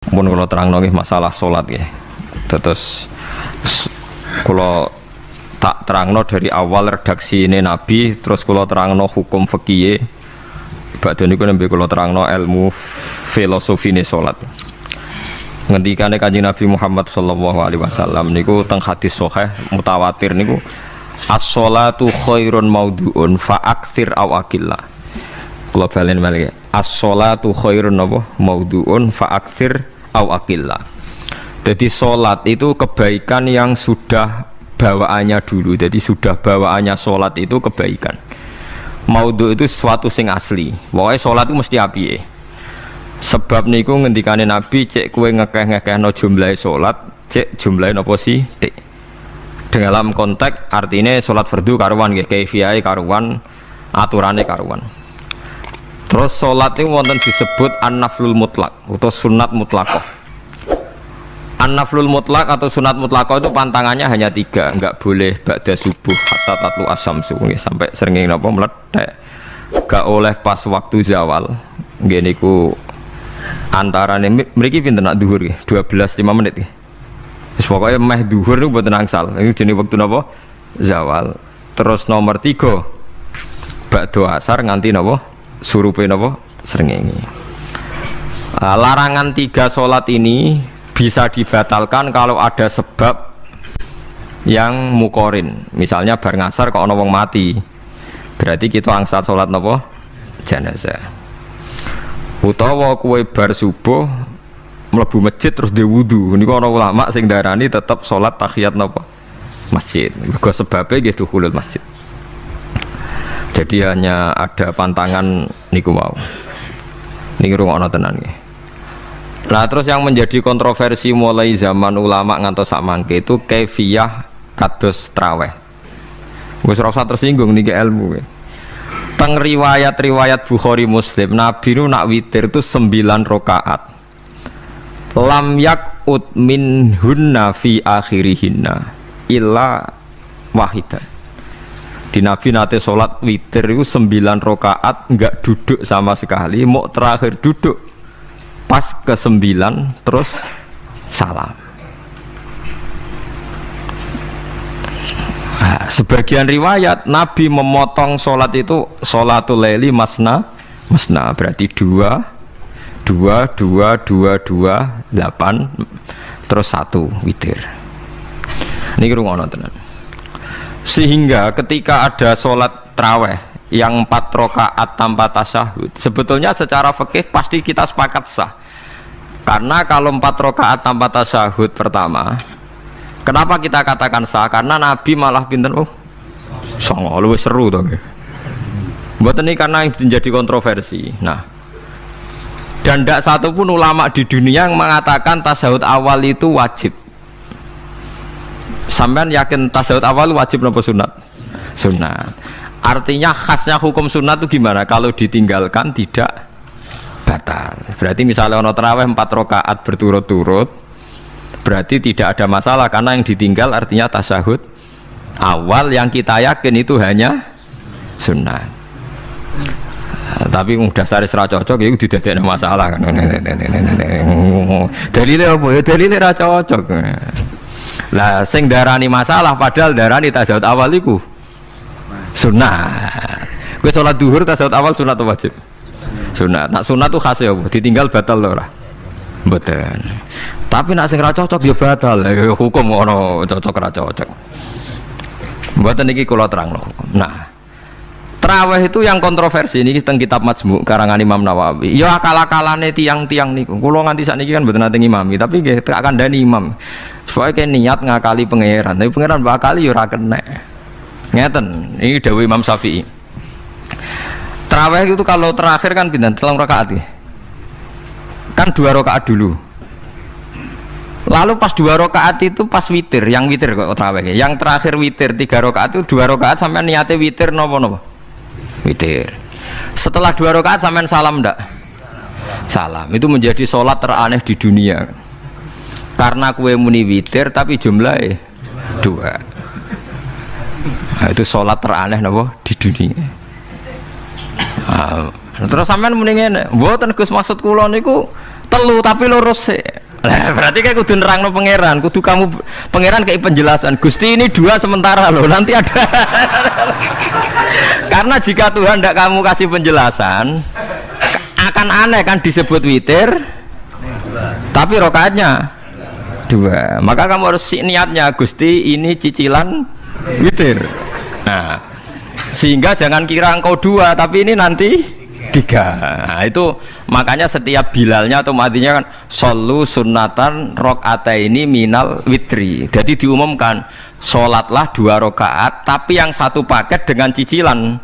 Pun kalau terang nggih masalah sholat nggih. Terus kalau tak terangno dari awal redaksi ini Nabi, terus kalau terangno hukum fikih. Badhe niku nembe kula terangno ilmu filosofi ne sholat. Ngendikane Kanjeng Nabi Muhammad sallallahu alaihi wasallam niku teng hadis sahih mutawatir niku as-sholatu khairun maudhu'un fa aktsir aw aqilla. Kula balen malih. As-sholatu khairun maudhu'un fa aktsir aw aqilla. Jadi sholat itu kebaikan yang sudah bawaannya dulu. Jadi sudah bawaannya sholat itu kebaikan. Maudhu itu sesuatu sing asli. Pokoknya sholat itu mesti apike. Sebab niku ngendikane Nabi cek kowe ngekeh-ngekehno jumlahe sholat, cek jumlahe napa sih? Dalam konteks artinya sholat fardu karuan nggih, kaifiyahe karuan, aturane karuan. Terus sholat itu wonten disebut an-naflul mutlak atau sunat mutlaqah. An-naflul mutlak atau sunat mutlaqah itu pantangannya hanya 3, enggak boleh ba'da subuh hatta tatlu asyamsu sampai srengenge napa meledak. Enggak oleh pas waktu zawal. Nggih niku antarane mriki pinten nak zuhur nggih? 12:05 menit nggih. Wis pokoke meh zuhur niku mboten angsal. Niku jenenge wektu napa? Zawal. Terus nomor 3 ba'da asar nganti napa? Surupe napa? Srengenge. Larangan 3 salat ini bisa dibatalkan kalau ada sebab yang mukorin. Misalnya bar ngasar kok ana wong mati, berarti kita angsal salat napa? Jenazah. Utawa kue bar subuh mlebu masjid terus dhe wudu. Niku ana ulama sing darani tetep salat tahiyat napa? Masjid. Mergo sebabe nggih dukhulul masjid. Jadi hanya ada pantangan niku wau. Niki rungokno tenan nggih. Nah terus yang menjadi kontroversi mulai zaman ulama ngantos samangke itu kaifiyah kados traweh. Wis ora usah tersinggung niki ilmu. Teng riwayat-riwayat Bukhari Muslim Nabi nu nak witir itu 9 rakaat. Lam yakut min hunna fi akhirihinna illa wahidah. Di Nabi nate sholat witir itu 9 rakaat enggak duduk sama sekali, mau terakhir duduk pas ke-9 terus salam. Nah, sebagian riwayat Nabi memotong sholat itu sholatul laili masna berarti 2 8 terus 1 witir. Niki rungono tenan. Sehingga ketika ada sholat traweh yang 4 rakaat tanpa tasyahud, sebetulnya secara fikih pasti kita sepakat sah. Karena kalau 4 rakaat tanpa tasyahud pertama, kenapa kita katakan sah? Karena Nabi malah pinten songo luwih seru to nggih. Mboten iki karena menjadi kontroversi. Nah, dan tidak satu pun ulama di dunia yang mengatakan tasyahud awal itu wajib. Sampean yakin tasyahud awal wajib napa sunat? Sunat. Artinya khasnya hukum sunat itu gimana? Kalau ditinggalkan tidak batal. Berarti misalnya ono tarawih 4 rakaat berturut-turut, berarti tidak ada masalah karena yang ditinggal artinya tasyahud awal yang kita yakin itu hanya sunat. Tapi dasar ra cocok ya didadekno masalah kan. Dalile apa ya? Dalile ra cocok. Lah sing darani masalah padahal darani tasyahud awal iku sunat. Kowe salat zuhur tasyahud awal sunat atau wajib? Sunat. Nak sunat tuh khas ya, ditinggal batal lho ora? Mboten. Tapi nak sing ra cocok ya batal. Hukum ono cocok ra cocok. Mboten iki kula terangno hukum. Nah, traweh itu yang kontroversi niki teng kitab Majmu' karangan Imam Nawawi. Ya akal-akalane tiang-tiang niku. Kula nganti sakniki kan mboten nate ngimami, tapi nggih tak kandhani imam. Supaya niat ngakali pangeran. Tapi pangeran bakali ya ora kenek. Ngeten, ini dawuh Imam Syafi'i. Tarawih itu kalau terakhir kan pinten 3 rakaat ya. Kan 2 rakaat dulu. Lalu pas 2 rakaat itu pas witir, yang witir kok tarawih. Yang terakhir witir 3 rakaat itu 2 rakaat sampai niate witir napa? Witir. Setelah 2 rakaat sampai salam ndak? Salam. Itu menjadi sholat teraneh di dunia. Karena kue muni witir tapi jumlahnya 2. Nah, itu sholat teraneh napa di dunia. Terus sampean muni ngene, mboten Gus maksud kula niku telu tapi lurus sih. Lah berarti kayak kudu nerangno pangeran, kudu kamu pangeran kayak penjelasan. Gusti ini 2 sementara loh, nanti ada. Karena jika Tuhan tidak kamu kasih penjelasan, akan aneh kan disebut witir, tapi rokaatnya 2. Maka kamu harus niatnya Gusti ini cicilan witir. Nah, sehingga jangan kira engkau 2, tapi ini nanti 3. Nah, itu makanya setiap bilalnya atau matinya kan solu sunnatan rokataini minal witri. Jadi diumumkan sholatlah 2 rakaat, tapi yang 1 paket dengan cicilan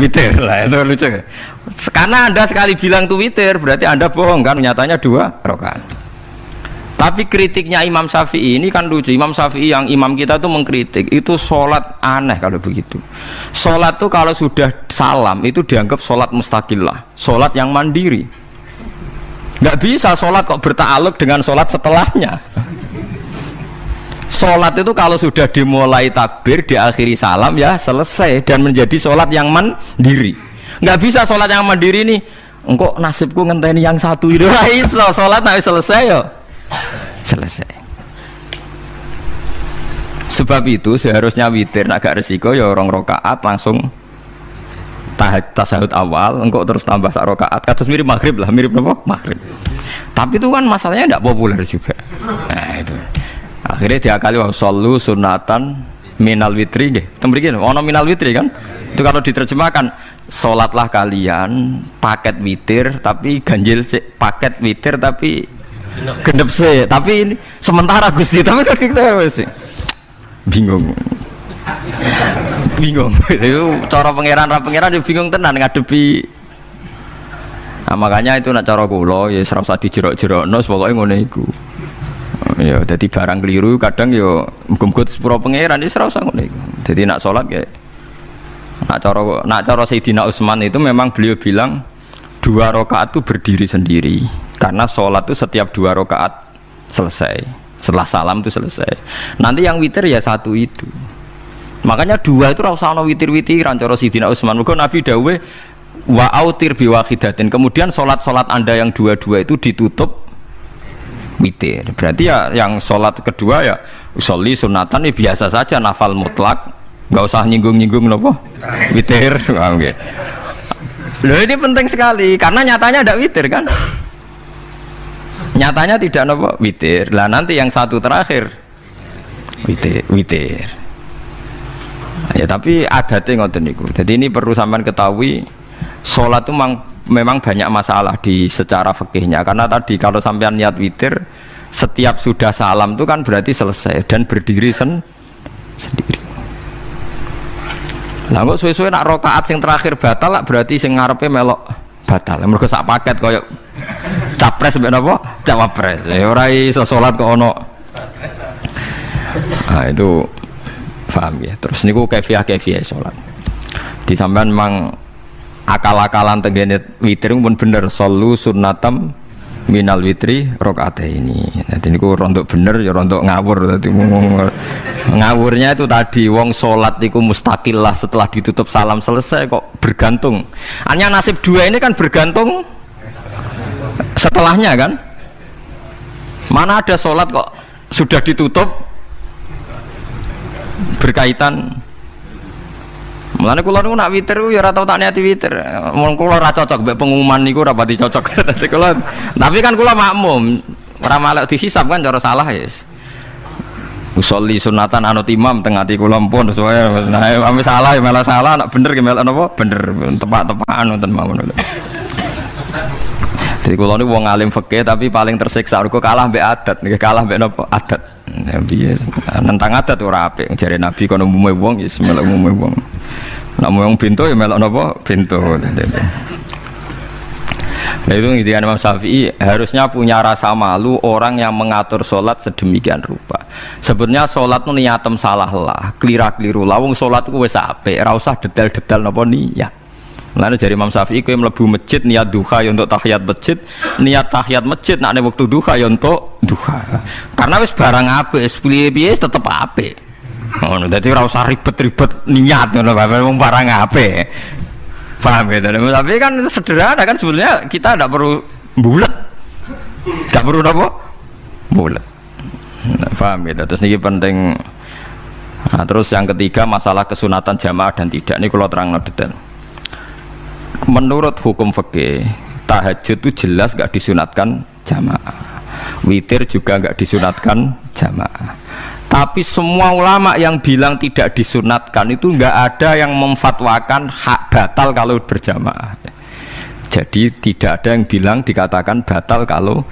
witir. Lah itu lucu. Karena Anda sekali bilang itu witir, berarti Anda bohong kan? Nyatanya 2 rakaat. Tapi kritiknya Imam Syafi'i ini kan lucu. Imam Syafi'i yang imam kita tuh mengkritik itu sholat aneh kalau begitu. Sholat tuh kalau sudah salam itu dianggap sholat mustaqillah, sholat yang mandiri. Nggak bisa sholat kok berta'aluk dengan sholat setelahnya. Sholat itu kalau sudah dimulai takbir, diakhiri salam ya selesai dan menjadi sholat yang mandiri. Nggak bisa sholat yang mandiri nih. Engkau nasibku ngenteni yang satu itu. Iso sholat nggak selesai yo. Selesai. Sebab itu seharusnya witir agak resiko ya 2 rakaat langsung tasahud awal, engkau terus tambah 1 rakaat. Kados mirip maghrib lah, mirip apa? Maghrib. Tapi itu kan masalahnya tidak populer juga. Nah itu. Akhirnya diakali wa shollu sunatan minal witri nggih. Temriki ono minal witri kan? Itu kalau diterjemahkan salatlah kalian paket witir tapi ganjil paket witir tapi gendep sih, tapi ini sementara Gusti, tapi kan kita sih bingung. Itu cara pangeran juga bingung tenan ngadepi. Nah, makanya itu nak cara kula ya ora usah dijerok-jerokno, pokoke ngono iku. Ya dadi barang keliru kadang ya muga-muga sepuro pangeran ya ora usah ngono iku. Dadi nak salat ya nak cara Sayyidina Utsman itu memang beliau bilang 2 rakaat itu berdiri sendiri. Karena sholat itu setiap 2 rakaat selesai, setelah salam itu selesai. Nanti yang witir ya 1 itu. Makanya 2 itu rasa ono witir-witiran cara Sayyidina Utsman. Mergo Nabi dawuh wa autir biwahidatin. Kemudian sholat-sholat Anda yang 2 itu ditutup witir. Berarti ya yang sholat kedua ya sholli sunatan ya biasa saja nafal mutlak, nggak usah nyinggung-nyinggung nopo witir. Oke. Loh ini penting sekali karena nyatanya ada witir kan? Nyatanya tidak nopo witir. Lah nanti yang 1 terakhir witir. Ya tapi adatnya ngoten niku. Jadi ini perlu sampean ketahui, sholat itu memang banyak masalah di secara fikihnya. Karena tadi kalau sampean niat witir, setiap sudah salam itu kan berarti selesai dan berdiri sendiri. Lah kok suwe-suwe nak rakaat sing terakhir batal lah berarti sing ngarepe melok batal. Mergo sak paket koyo capres mbek napa? Cawapres. Ya ora iso salat kok ono. Nah itu paham ya. Terus niku kaifiah salat. Di sampean memang akal-akalan tenggene witir pun bener solu sunnatam minal witri rakaataini. Nah niku rontok bener ya rontok ngawur dadi ngawurnya itu tadi wong salat niku mustaqillah setelah ditutup salam selesai kok bergantung. Hanya nasib 2 ini kan bergantung setelahnya kan. Mana ada sholat kok sudah ditutup berkaitan. Mulane kula niku nak witir ya ora tau tak niati witir. Mun kula ora cocok mbek pengumuman niku ora pati cocok. Tapi kan kula makmum, ora malah dihisab kan cara salah ya. Usolli sunatan anut imam teng ati kula pun sesuai. Nah, ame salah ya malah salah, nak bener ki melok napa? Bener, tepak-tepakan wonten mawon. Jadi kula niku wong alim fikih tapi paling tersiksa mergo kalah mbek adat, nggih kalah mbek napa? Adat. Ya piye? Nentang adat ora apik. Jare Nabi kono umume wong ya melok umume wong. Nek wong pintu ya melok napa? Pintu. Nah itu ngintikan Imam Syafi'i harusnya punya rasa malu orang yang mengatur sholat sedemikian rupa. Sebetulnya sholat itu niatem salah lah, keliru lah. Wong sholat itu wis apik, ora usah detail-detail napa niat. Lalu dari Imam Syafi'i kowe mlebu masjid niat duha ya untuk tahiyat masjid, niat tahiyat masjid nek nek wektu duha ya untuk duha. Karena wis barang apik, piye-piye tetep apik. Ngono, dadi ora usah ribet-ribet niat ngono bae wong barang apik. Paham ya? Tapi kan sederhana kan sebetulnya kita tidak perlu bulat. Gak perlu apa? Bulat. Nah, paham gitu. Terus ini penting. Nah, terus yang ketiga masalah kesunatan jamaah dan tidak. Ini kalau terang detail. Menurut hukum fikih, tahajud itu jelas gak disunatkan jamaah. Witir juga gak disunatkan jamaah. Tapi semua ulama yang bilang tidak disunatkan itu nggak ada yang memfatwakan hak batal kalau berjamaah. Jadi tidak ada yang bilang dikatakan batal kalau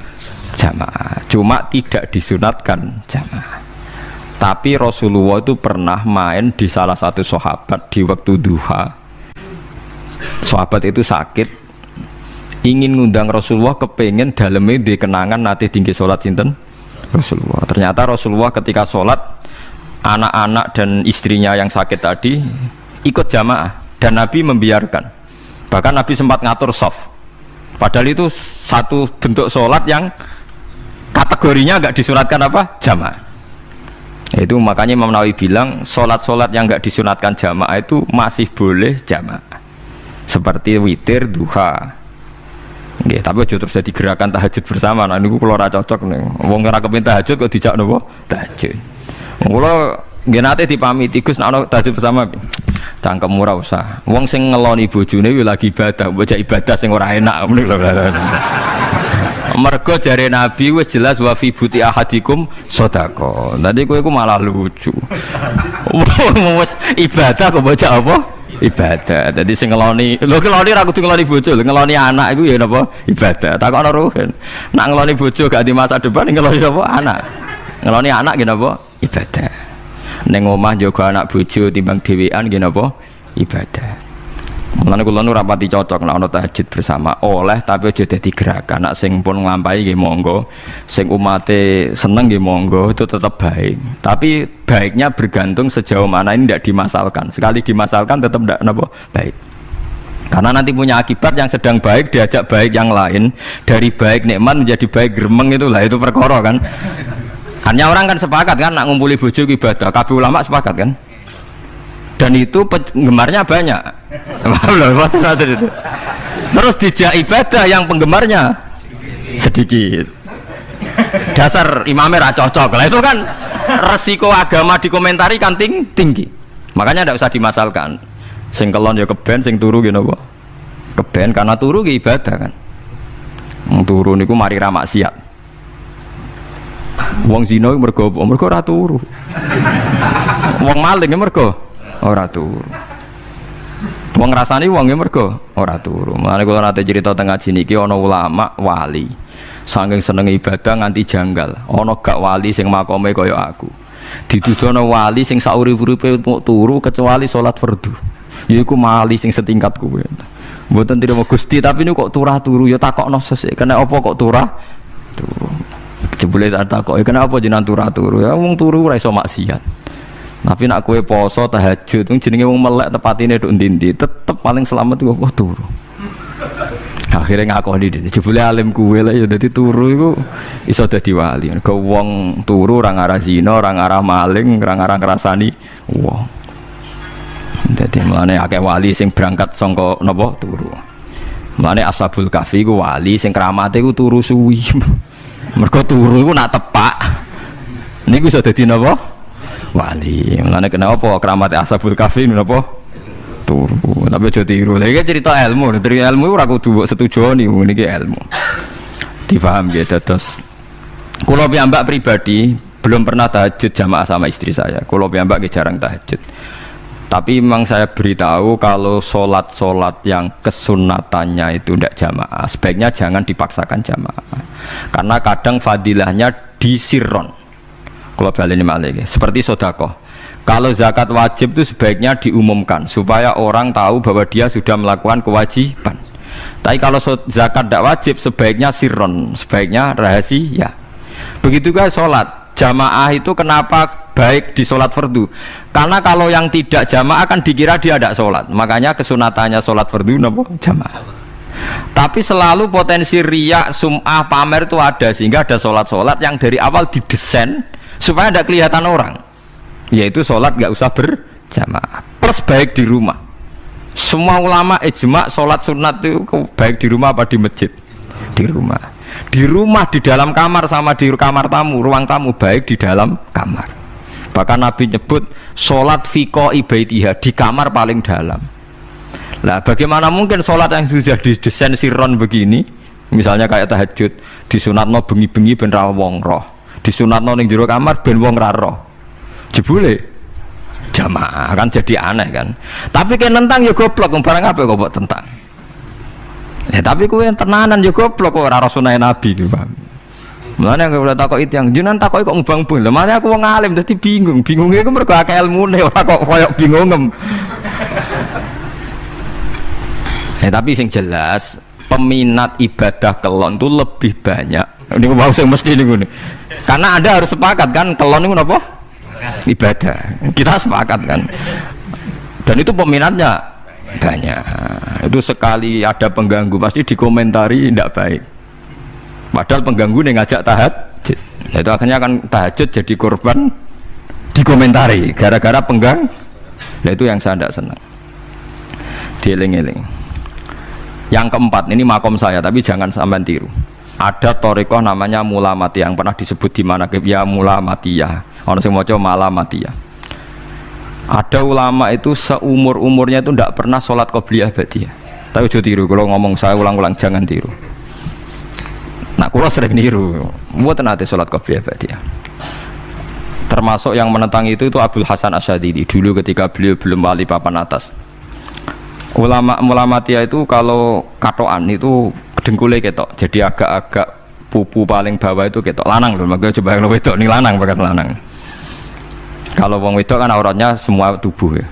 jamaah. Cuma tidak disunatkan jamaah. Tapi Rasulullah itu pernah main di salah satu sahabat di waktu duha. Sahabat itu sakit, ingin ngundang Rasulullah, kepengen dalamnya di kenangan nanti tinggi sholat sinten Rasulullah. Ternyata Rasulullah ketika sholat, anak-anak dan istrinya yang sakit tadi ikut jamaah dan Nabi membiarkan. Bahkan Nabi sempat ngatur shaf. Padahal itu satu bentuk sholat yang kategorinya nggak disunatkan apa? Jamaah. Itu makanya Imam Nawawi bilang sholat-sholat yang nggak disunatkan jamaah itu masih boleh jamaah. Seperti witir, duha. Nggih, tapi aja terus jadi gerakan tahajud bersama. Nah niku kula ora cocok nih. Wong ora kepen tahajud kok dijak napa? Tahajud. Kula nggih nate dipamiti Gus nek ana tahajud bersama. Cangkemmu ora usah. Wong sing ngeloni bojone yo lagi ibadah, mbok ibadah sing ora enak ngono lho. Mergo jare Nabi wis jelas wa fi buti ahadikum sedekah. Tadi kowe iku malah lucu. Wis ibadah kok bocah apa? Ibadah. Jadi sing ngeloni, lho ngeloni ra kudu ngeloni bojo, ngeloni anak iku ya napa? Ibadah. Takokno ruhen. Nak ngeloni bojo gak di masa depan ngeloni apa? Anak. Ngeloni anak nggih napa? Ibadah. Ning omah njaga anak bojo timbang dhewean nggih napa? Ibadah. Mulane kula nu rapati cocok nek ana tahajud bersama oleh tapi aja dadi gerakan. Nek sing pun nglampahi nggih monggo, sing umate seneng nggih monggo, itu tetap baik. Tapi baiknya bergantung sejauh mana ini tidak dimasalkan. Sekali dimasalkan tetap tidak napa baik. Karena nanti punya akibat yang sedang baik diajak baik yang lain, dari baik nikmat menjadi baik gremeng itulah itu perkara kan. Hanya orang kan sepakat kan nak ngumpuli bojo ibadah, kabeh ulama sepakat kan. Dan itu penggemarnya banyak. Terus dijak ibadah yang penggemarnya sedikit. Dasar imamnya ra cocok. Lah itu kan resiko agama dikomentari kan tinggi. Makanya tidak usah dimasalkan. Sing kelon ya keben, sing turu gitu apa? Keben karena turu ki ibadah kan. Turu niku mari ra maksiat. Wong zina mergo apa? Mergo ora turu. Wong maling mergo ora turu. Wong ngrasani wong ya mergo ora turu. Mulane kula nate cerita teng ngaji niki ana ulama wali. Saking senenge ibadah nganti janggal. Ana gak wali sing makome kaya aku. Dituduhno wali sing saurip-uripe turu kecuali salat fardu. Yaiku wali sing setingkat kuwe. Mboten trimo Gusti tapi niku kok turah turu ya takokno sesuk. Kena apa kok turah? Turu. Jebule tak takoki kenapa jenengan turah turu? Ya wong turu ora iso maksiat. Tapi nak kue poso tahajud, jenenge wong melek tepatine nduk ndi-ndi, tetep paling selamat iku apa turu. Akhirnya ngakoni dene, jebule alim kue lah ya dadi turu iku iso dadi wali. Ke wong turu ora ngarah zina, ora ngarah maling, ora ngarah ngrasani wong. Dadi mulane akeh wali sing berangkat saka napa turu. Mulane Ashabul Kahfi iku wali sing kramate iku turu suwi. Mergo turu iku nak tepak. Niku iso dadi napa? Wali. Mulane kenapa keramat Ashabul Kahfi menapa turu. Tapi aja tiru. Lha iki cerita ilmu, dari ilmu ora kudu mbok setujoni niki ilmu. Difaham ya dados. Kula piyambak pribadi belum pernah tahajud jamaah sama istri saya. Kula piyambak jarang tahajud. Tapi memang saya beritahu kalau sholat-sholat yang kesunatannya itu tidak jamaah, sebaiknya jangan dipaksakan jamaah. Karena kadang fadilahnya disirron. Kalau balik ini malah seperti sodakoh. Kalau zakat wajib itu sebaiknya diumumkan supaya orang tahu bahwa dia sudah melakukan kewajiban. Tapi kalau zakat tidak wajib sebaiknya sirron, sebaiknya rahasia. Begitu juga sholat jamaah itu kenapa baik di sholat fardu? Karena kalau yang tidak jamaah kan dikira dia tidak sholat. Makanya kesunatannya sholat fardu napa jamaah. Tapi selalu potensi riya, sum'ah, pamer itu ada sehingga ada sholat-sholat yang dari awal didesain supaya tidak kelihatan orang, yaitu sholat nggak usah berjamaah plus baik di rumah. Semua ulama ijma sholat sunat itu baik di rumah apa di masjid? Di rumah. Di rumah, di dalam kamar sama di kamar tamu, ruang tamu baik di dalam kamar. Bahkan Nabi nyebut sholat fiko ibaitiha di kamar paling dalam. Lah bagaimana mungkin sholat yang sudah didesain sirron begini, misalnya kayak tahajud, disunatno bengi-bengi ben ra wong roh, disunatno ning jero kamar ben wong ra roh. Jebule jamaah kan jadi aneh kan. Tapi kan tentang ya goblok, barang apa kok mbok tentang. Ya tapi kowe tenanan ya goblok kok ora sunah Nabi iki, Pak. Mulane aku ora takok itu yang jenengan takoki kok ngubang-ubang. Lah makane aku wong alim dadi bingung. Bingunge iku mergo akeh ilmune ora kok koyo bingungem. Tapi sing jelas peminat ibadah kelon itu lebih banyak. Ini mau sing mesti niku. Karena Anda harus sepakat kan kelon itu apa? Ibadah. Kita sepakat kan. Dan itu peminatnya banyak. Itu sekali ada pengganggu pasti dikomentari tidak baik. Padahal pengganggu nih ngajak tahajud. Itu akhirnya kan tahajud jadi korban dikomentari gara-gara penggang. Nah itu yang saya tidak senang. Dieling-eling. Yang keempat, ini makom saya, tapi jangan sampai tiru. Ada torikoh namanya Mulamatiyah yang pernah disebut di mana ya Mulamatiyah. Orang yang mau coba Malamatiyah. Ada ulama itu seumur-umurnya itu tidak pernah sholat qobliyah ba'diyah. Tapi jangan tiru, kalau ngomong saya ulang-ulang jangan tiru. Nah, kalau sering niru, buat nanti sholat qobliyah ba'diyah. Termasuk yang menentang itu Abdul Hasan Asyadili dulu ketika beliau belum wali papan atas. Ulama Mulamatiyah itu kalau katoan itu dengkulnya ketok, jadi agak-agak pupu paling bawah itu ketok lanang loh, makanya coba yang wedok nih lanang bakat lanang. Kalau wong wedok kan auratnya semua tubuh ya.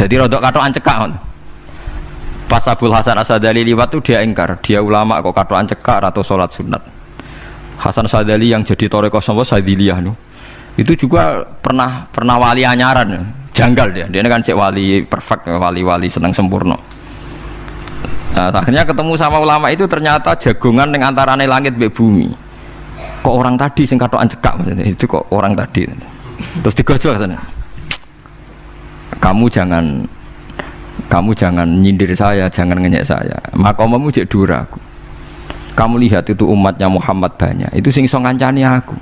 Jadi rodok katoan cekak. Pas Abdul Hasan Asyadili liwat tuh dia ingkar, dia ulama kok katoan cekak atau sholat sunat. Hasan Asyadili yang jadi toreko sama Sadiliyah nih, itu juga pernah wali anyaran ya. Janggal dia kan cek wali perfect, wali senang sempurna. Nah, akhirnya ketemu sama ulama itu ternyata jagongan dengan antarane langit be bumi. Kok orang tadi sing katokan cekak maksudnya itu kok orang tadi. Terus digojol sana. Kamu jangan nyindir saya, jangan ngenyek saya. Makomamu cek dura aku. Kamu lihat itu umatnya Muhammad banyak. Itu sing iso ngancani aku.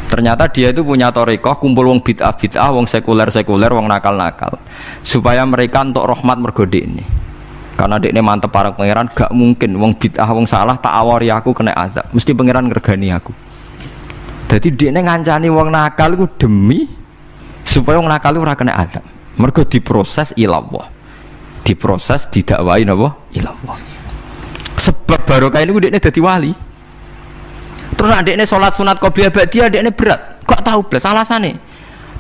Ternyata dia itu punya torikoh kumpul wong bid'ah, wong sekuler, wong nakal, supaya mereka untuk rahmat mergode ini. Karena dia ini mantep para pangeran, gak mungkin wong bid'ah, wong salah tak awari aku kena azab. Mesti pangeran ngergani aku. Jadi dia ini ngancani wong nakal itu demi supaya wong nakal itu ora kena azab. Mergo diproses ilallah, diproses didakwai napa ilallah. Sebab barokah ini dia dadi wali. Terus adeknya sholat sunat qobliyah ba'diyah adeknya berat, kok tahu belas alasannya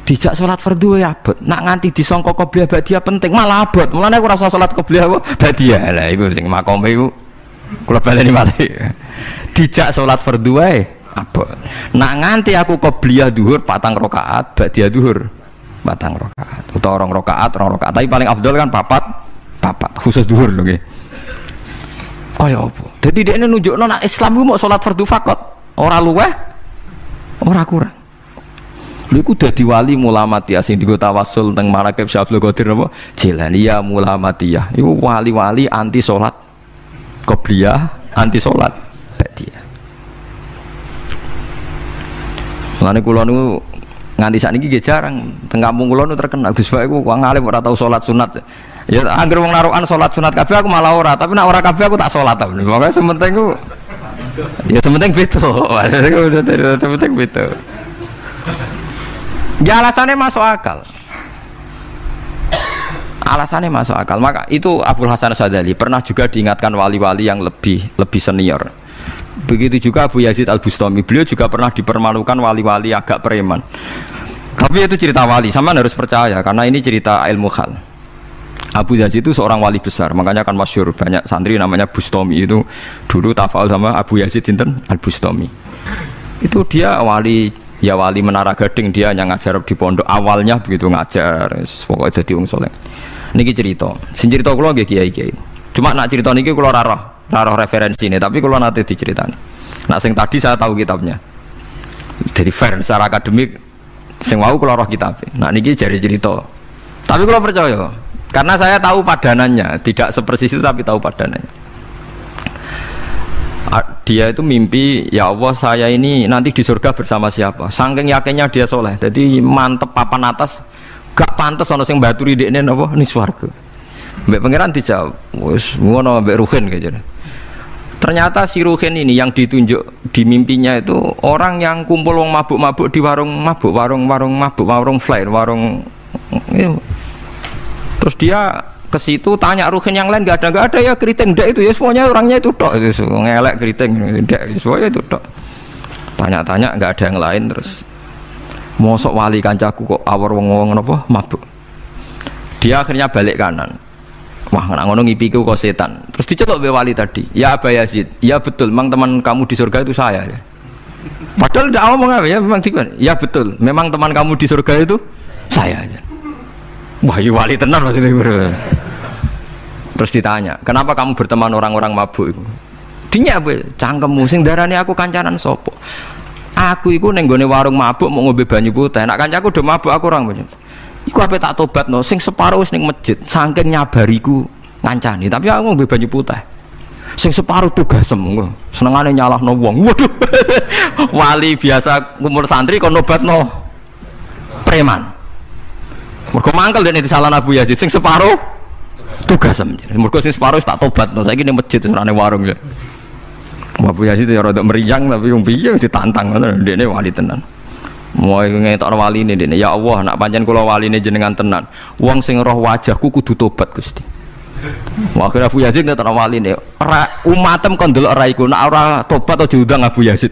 dijak sholat fardu ya abot, nak nganti disangka qobliyah ba'diyah penting malah abot, mulanya aku rasa sholat qobliyah ba'diyah lah itu sing makome itu kula baleni malih dijak sholat fardu ya abot, nak nganti aku qobliyah duhur 4 rakaat ba'diyah duhur 4 rakaat atau 2 rakaat tapi paling afdol kan papat khusus duhur loh kaya apa jadi dia ini nunjukno nak Islam itu mau sholat fardu fakot ora luweh, ora kurang. Lha iku dadi wali Mulamatiyah sing dienggo tawasul teng Marakib Syekh Abdul Qadir napa? Jilaniyah Mulamatiyah. Iku wali-wali anti salat qobliyah, anti salat ba'diyah. Mulane kula niku nganti sakniki nggih jarang teng kampung kula niku terkenal Gus Pak iku wong alim ora tau salat sunat. Ya anggere wong narukan salat sunat kabeh aku malah ora, tapi nek ora kabeh aku tak salat ta. Pokoke sementing ku ya sementing beto, sementing beto. Ya alasannya masuk akal. Alasannya masuk akal. Maka itu Abdul Hasan Asyadili pernah juga diingatkan wali-wali yang lebih senior. Begitu juga Abu Yazid Al-Bustami. Beliau juga pernah dipermalukan wali-wali agak preman. Tapi itu cerita wali, sama harus percaya karena ini cerita ilmu hal. Abu Yazid itu seorang wali besar, makanya kan masyhur banyak santri namanya Bustami itu dulu tafal sama Abu Yazid sinten Al-Bustami. Itu dia wali Menara Gading, dia yang ngajar di pondok awalnya begitu ngajar, pokoknya jadi wong saleh. Niki cerita, sing cerita kula nggih kiai-kiai. Cuma nak cerita niki kula ora roh referensine, tapi kula nate diceritani. Nak sing tadi saya tahu kitabnya. Jadi fair secara akademik sing wau kula roh kitabnya. Nak niki jari cerita. Tapi kula percaya karena saya tahu padanannya, tidak sepersis itu tapi tahu padanannya. Dia itu mimpi, ya Allah saya ini nanti di surga bersama siapa. Saking yakinnya dia soleh, jadi mantep papan atas, gak pantas ono sing baturi dekne napa ning swarga. Mbek pangeran dijawab, wis ngono mbek Ruhin kayaknya. Ternyata si Ruhin ini yang ditunjuk di mimpinya itu orang yang kumpul wong mabuk-mabuk di warung mabuk, warung mabuk, warung flare, warung. Terus dia ke situ tanya Ruhin yang lain gak ada ya keriting ndak itu ya semuanya orangnya itu tok itu ngelek keriting ndak semuanya itu tok. Tanya-tanya nggak ada yang lain terus mosok wali kancaku kok awor wong-wong napa mabuk. Dia akhirnya balik kanan. Wah nak ngono ngipiku kok setan. Terus dicetok be wali tadi. Ya Aba Yazid, ya betul memang teman kamu di surga itu saya ya. Padahal tidak ngomong apa ya memang tiba. Ya betul memang teman kamu di surga itu saya aja. Wah ya wali tenar maksudnya. Terus ditanya, kenapa kamu berteman orang-orang mabuk itu? Dinya apa? Cangkemmu sing darani aku kancanan sopo. Aku iku ning gone warung mabuk mau ngombe banyu putih. Nek kancaku do mabuk aku orang banyak. Iku ape tak tobatno sing separuh wis ning masjid, saking nyabariku ngancani, tapi aku ngombe banyu putih. Sing separuh tugasem engko. Senengane nyalahno wong. Waduh. Wali biasa kumpul santri kon nobatno preman. Mergo mangkel dene disalahno Abu Yazid sing separuh tugasem. Mergo sing separuh tak tobatno. Saiki ning masjid serane warung ya. Abu Yazid ya rada meriang tapi wong piye ditantang ngono ndekne wali tenan. Mau ngetokno waline ndekne ya Allah nak pancen kula waline jenengan tenan. Wong sing roh wajahku kudu tobat Gusti. Akhirnya Abu Yazid ngetokno waline ora umatem kon ndelok ora iku nak ora tobat aja diundang Abu Yazid.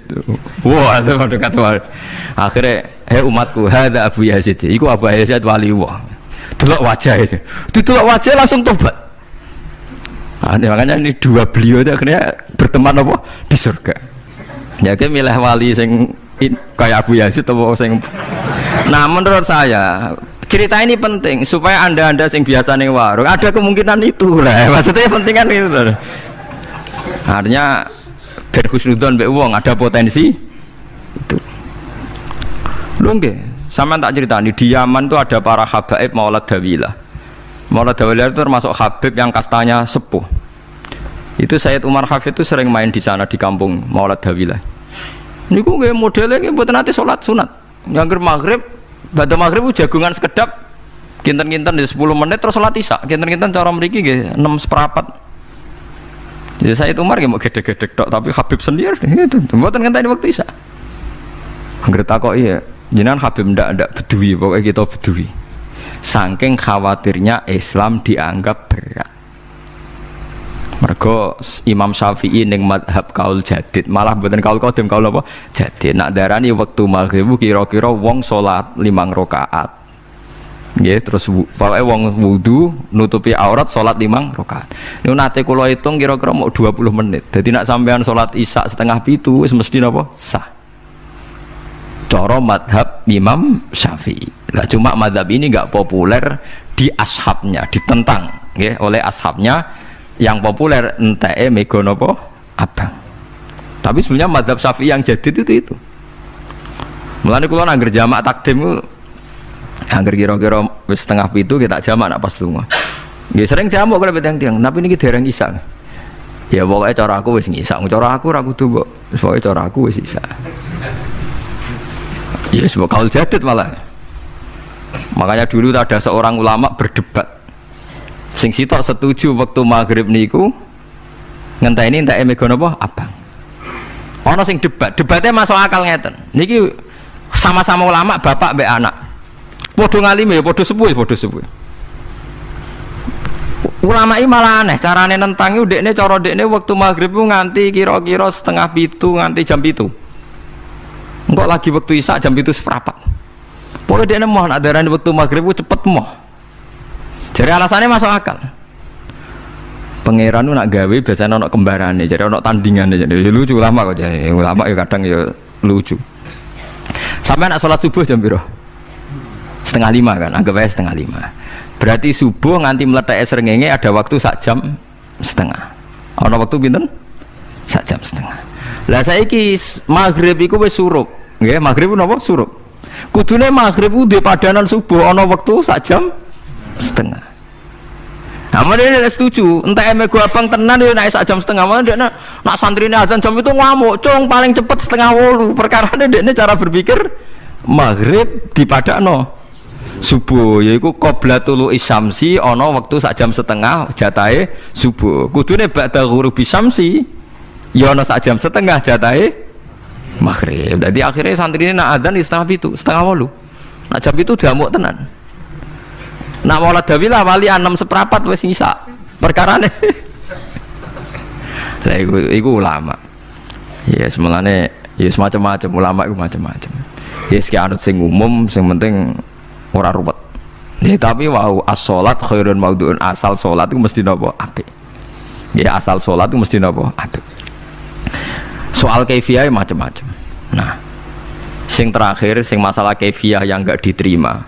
Wah, itu dekat wali. Akhirnya umatku hadza Abu Yazid. Iku Abu Yazid wali Allah. Delok wajah itu. Didelok wajah langsung tobat. Nah, makanya ini dua beliau itu akhirnya berteman apa di surga. Ya kayak milih wali sing kayak Abu Yazid atau sing. Nah menurut saya cerita ini penting supaya anda sing biasa nih warung ada kemungkinan itu lah. Maksudnya penting kan itu. Artinya berhusnudon be wong ada potensi itu. Lu nggih, sampean tak cerita di Yaman tuh ada para habaib Maulad Dawilah. Maulad Dawilah itu termasuk habib yang kastanya sepuh. Itu Sayyid Umar Hafid itu sering main di sana di kampung Maulad Dawilah. Niku nggih modelnya nggih mboten nate salat sunat. Yang maghrib, badhe maghrib jagungan sekedap kinten-kinten di 10 menit terus salat isya. Kinten-kinten cara mriki nggih 6/4. Jadi Sayyid Umar nggih mau gedhe-gedhe tok tapi Habib sendiri itu mboten ngenteni waktu isya. Anggere takoki ya, jenengan Habib ndak bedui pokoknya kita bedui. Saking khawatirnya Islam dianggap berat. Mergo Imam Syafi'i ning madhab kaul jadid malah mboten kaul qadim kaul apa jadid. Nak darani wektu maghrib kira-kira wong salat 5 rakaat. Nggih terus pokoke wong wudu nutupi aurat salat 5 rakaat. Niku nate kula hitung kira-kira mau 20 menit. Dadi nak sampean salat isya 6:30 wis mesti napa sah. Cara madhab Imam Syafi'i. Nah, cuma madhab ini nggak populer di ashabnya, ditentang ya, oleh ashabnya yang populer enteke mega napa abang. Tapi sebenarnya madhab Syafi'i yang jadid itu. Mulane kula nangger jamak takdim angger kira-kira wis 6:30 kita jamak nak pas lunga. Nggih sering jamak kalau tiang-tiang, tapi niki dereng isya. Ya pokoke cara aku wis ngisa, cara aku ora kudu mbok. Pokoke cara aku wis isya. Ya sebab kaul jadid malah. Makanya dulu ada seorang ulama berdebat. Sing sitok setuju waktu maghrib niku ngenteni entek mega napa abang. Ana sing debatnya masuk akal ngeten. Niki sama-sama ulama bapak mbek anak. Padha ngalime ya padha sepuh. Ulama iki malah aneh carane nentang iku ndekne cara ndekne waktu maghrib ku nganti kira-kira 6:30 nganti jam 7. Engkau lagi waktu isya jam 7:15. Pokoknya dia mau nak darani waktu maghrib cepet mau. Jadi alasannya masuk akal. Pangeran nak gawe biasanya nak kembarannya, jadi nak tandingannya, jadi lucu lama kok jadi ulama ya kadang ya lucu. Sampai nak sholat subuh jam berapa? 4:30 kan, anggap aja 4:30. Berarti subuh nganti meletak srengenge ada waktu 1,5 jam. Ada waktu pinten? 1,5 jam. Lah saiki maghrib iku wis surup. Nggih, maghrib napa surup. Kudune maghrib ku duwe padanan subuh ana wektu 1,5 jam. Amun dia tidak setuju, entah eme gua abang tenan dia naik sak jam setengah, malah dia nak santri ini azan jam itu ngamuk, cung paling cepet setengah 8. Perkara dia cara berpikir maghrib dipadakno subuh, yaiku qoblatul isyamsi ono waktu sak jam setengah jatahe subuh. Kudune ba'da ghurubi syamsi, ya ono sak jam setengah jatahe maghrib. Jadi akhirnya santri ini nak azan di setengah 8. Nak jam itu diamuk tenan. Nak maulad dawilah wali 6:15 wis ngisa. Perkarane. Lah iku ulama. Ya semengane ya semacam-macam ulama iku macam-macam. Ya sik anut sing umum sing penting ora ruwet. Ya tapi wau as-shalat khairun maudhu'un, asal salat itu mesti napa apik. Ya asal salat itu mesti napa apik. Soal kaifiyah macam-macam. Nah, sing terakhir sing masalah kaifiyah yang enggak diterima.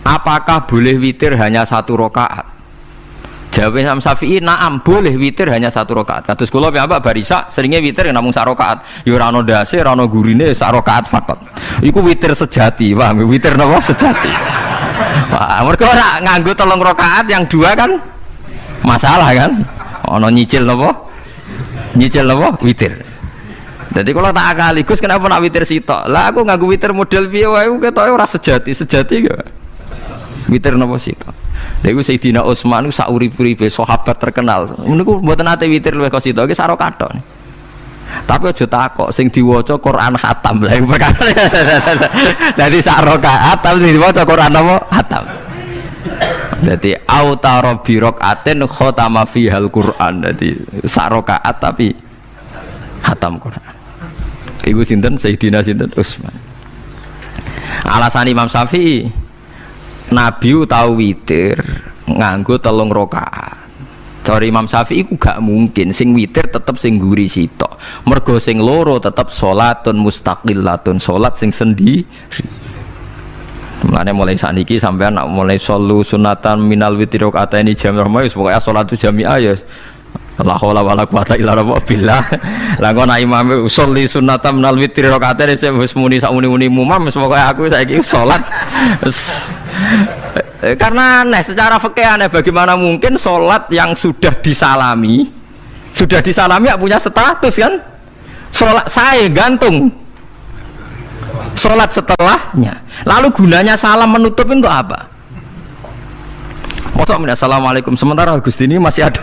Apakah boleh witir hanya 1 rakaat? Jawab Imam Syafi'i, na'am, boleh witir hanya 1 rakaat. Kados kula piyambak barisa seringnya witir namung 1 rakaat. Ya ora ono ndase, ora ono gurine, 1 rakaat fakot. Iku witir sejati, paham? Witir napa sejati. Wah, mergo ora nganggo 3 rakaat yang 2 kan masalah kan? Ono nyicil napa? Nyicil napa? Witir. Jadi kalau tak akali, Gus kenapa nak witir sitok? Lah aku nganggo witir model piye wae ketoke ora sejati gak? Witir napa sitok? Lha iku Sayyidina Utsman sak urip-uripe sahabat terkenal. Niku mboten nate witir luwih kok sitok, iki saro kathok. Tapi aja takok sing diwaca Quran khatam. Lah iku perkara. Dadi sak rakaat tapi diwaca Quran apa? Khatam. Dadi autara bi rakaatin khatama fihal Quran. Dadi sak rakaat tapi khatam Quran. Iku sinten Sayyidina sinten Utsman. Alasan Imam Syafi'i Nabi tahu witir nganggo 3 rakaat. Cari Imam Syafi'i ku gak mungkin sing witir tetep sing guri sitok. Mergo sing loro tetep salatun mustaqillatun, salat sing sendiri. Mulane mulai sakniki sampean nak mulai solu sunatan minal witir rakaat ini jam rahma wis pokoke salatu jami'ah ya. La haula wala quwata illa billah. Lah kok nek imam sholli sunatan minal witir rakaat ini wis muni sak muni-muni mumam wis pokoke aku saiki salat. Karena aneh secara fikih aneh, bagaimana mungkin sholat yang sudah disalami ya punya status kan? Sholat saya gantung sholat setelahnya, lalu gunanya salam menutup untuk apa? Masa assalamualaikum sementara Gusti ini masih ada.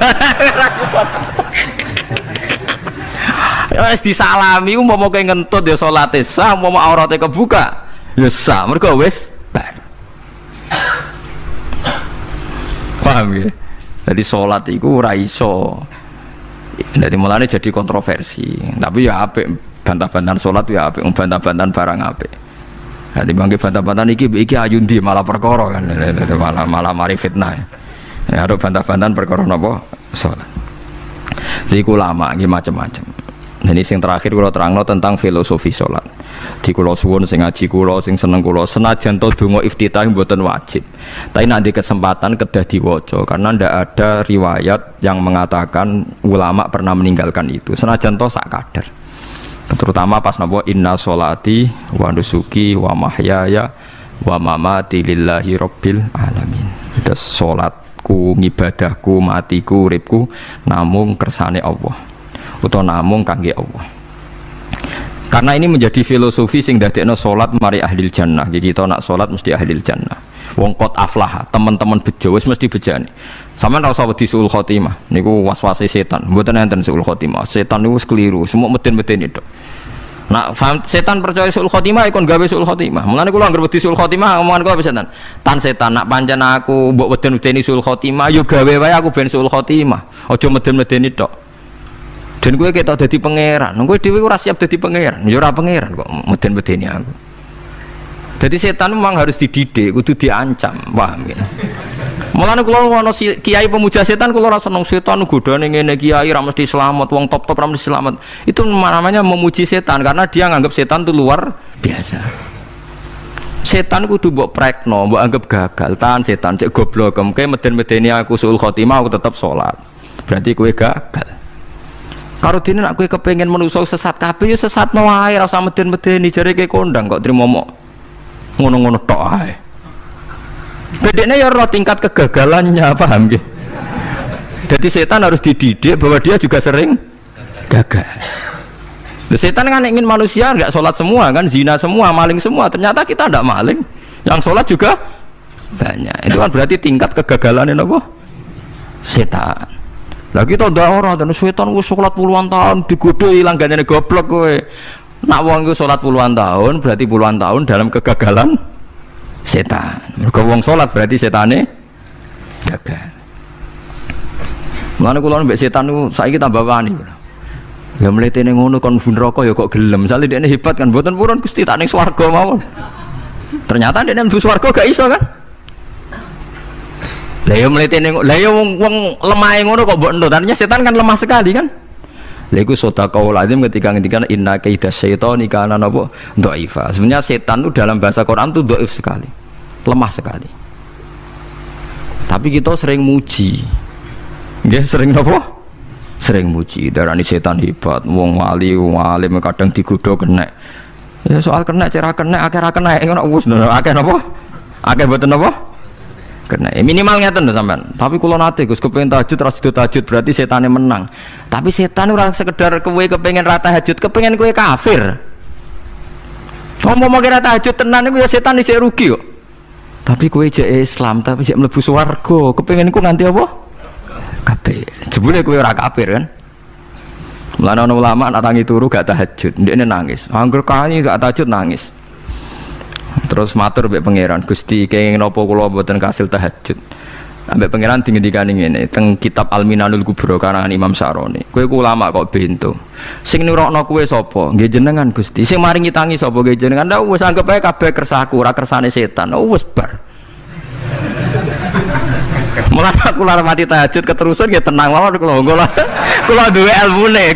Wis disalami umpama kowe ngentut ya salate sah, umpama aurate kebuka ya sah, mergo wis bar. Paham ya? Jadi sholat itu ora iso. Jadi mulanya jadi kontroversi. Tapi ya apik bantah-bantahan sholat ya apik, bantah-bantahan barang apik. Jadi bangke bantah-bantahan iki ayundi malah perkara kan. Malah mari fitnah. Ya ada bantah-bantahan perkara napa? Sholat. Jadi ulama iki macam-macam. Jadi sing terakhir kula terangno tentang filosofi sholat. Di kula suwun sing ngaji kula sing seneng kula senajan to donga iftitah mboten wajib. Tapi nek ada kesempatan kedah diwaca karena ndak ada riwayat yang mengatakan ulama pernah meninggalkan itu. Senajan to sak kadar. Terutama pas napa inna sholati wa nusuki wa mahyaya wa mamati lillahi rabbil alamin. Terus salatku, ngibadahku, matiku, uripku namung kersane Allah. Utawa namung kangge Allah. Karena ini menjadi filosofi sing dadekno salat mari ahlil jannah. Jadi kita nak salat mesti ahlil jannah. Wong qad aflah, teman-teman bejo wis mesti bejane. Sampeyan ora usah wedi suul khotimah. Niku waswase setan. Mboten enten suul khotimah. Setan niku wis keliru, semua meden-meden itu. Nak setan percaya suul khotimah ikon gawe suul khotimah. Mulane kula anggere wedi suul khotimah omongan kula setan. Tan setan nak pancen aku mbok weden-wedeni suul khotimah yo gawe wae aku ben suul khotimah. Aja meden-medeni tok. Dan gue kita jadi pangeran, gue dewi ora siap jadi pangeran, ya ora pangeran kok meden-medeni aku. Jadi setan memang harus dididik, kudu diancam, paham ya? Mulane kula ana kiai pemuja setan kula ora seneng setan godane ngene kiai ra mesti selamat, wong top-top ra mesti selamat. Itu namanya memuji setan karena dia nganggap setan itu luar biasa. Setan kudu mbok prekno, mbok anggap gagal, tan setan cek goblok, kemke meden-medeni aku suul khotimah aku tetap sholat. Berarti kowe gagal. Karo dene nek kowe kepengin menungso sesat kabeh ya sesatno wae ora usah meden-medeni jare kowe kondang kok trimo mok ngono-ngono tok ae. Bedene ya ora tingkat kegagalannya, paham nggih? Jadi setan harus dididik bahwa dia juga sering gagal. Setan kan ingin manusia nggak sholat semua kan, zina semua, maling semua. Ternyata kita tidak maling, yang sholat juga banyak. Itu kan berarti tingkat kegagalan ini apa? Setan. Lah kita ndak ora dan setan wis sholat puluhan tahun digodho ilang gandane goblok kowe. Nak wong iku sholat puluhan tahun berarti puluhan tahun dalam kegagalan setan. Mergo wong sholat berarti setane gagal. Mulane kula mbek setan niku saiki tambah wani. Ya mletene ngono kon mlebu neraka ya kok gelem. Misale dekne hebat kan mboten purun Gusti tak ning swarga mawon. Ternyata dekne mlebu swarga gak iso kan? Lah ya mletene lah ya wong lemahe ngono kok mbok entuk. Artinya setan kan lemah sekali kan? Lha iku sedekahul azim ketika ngendikan inna kaidas syaitani kana napa dhaifa. Sebenarnya setan itu dalam bahasa Quran itu dhaif sekali. Lemah sekali. Tapi kita sering muji. Nggih sering napa? Sering muji, darani setan hebat, wong wali, wong alim kadang digodho kena. Ya soal kena, cara kena, akhir kena, ngono wis akeh napa? Akeh mboten napa? Kena. Minimal ngeten lho sampean. Tapi kula nate Gus kepengin tahajud ras tahajud berarti setane menang. Tapi setan ora sekedar kowe kepengin ra tahajud, kepengin kowe kafir. Ngomong kira tahajud tenan iku ya setan isih rugi kok. Tapi kowe jek Islam, tapi jek mlebu swarga, kepengin ku nganti apa? Kafir. Jebule kowe ora kafir kan? Mulane ana ulama nak tangi turu gak tahajud, ndekne nangis. Angger kae gak tahajud nangis. Terus matur mbek pangeran, Gusti kenging napa kula mboten kasil tahajud. Ambek pangeran dingendikani ngene, teng kitab Al-Minanul Kubra karangan Imam Syaroni. Kowe ku ulama kok bento. Sing nurokno kowe sapa? Nggih jenengan Gusti. Sing maringi tangi sapa? Nggih jenengan. Lah wis anggap ae kabeh kersaku, ora kersane setan. Wis bar. Mulai aku lara mati tahajud keterusan ya tenang mawon kula duwe ilmune,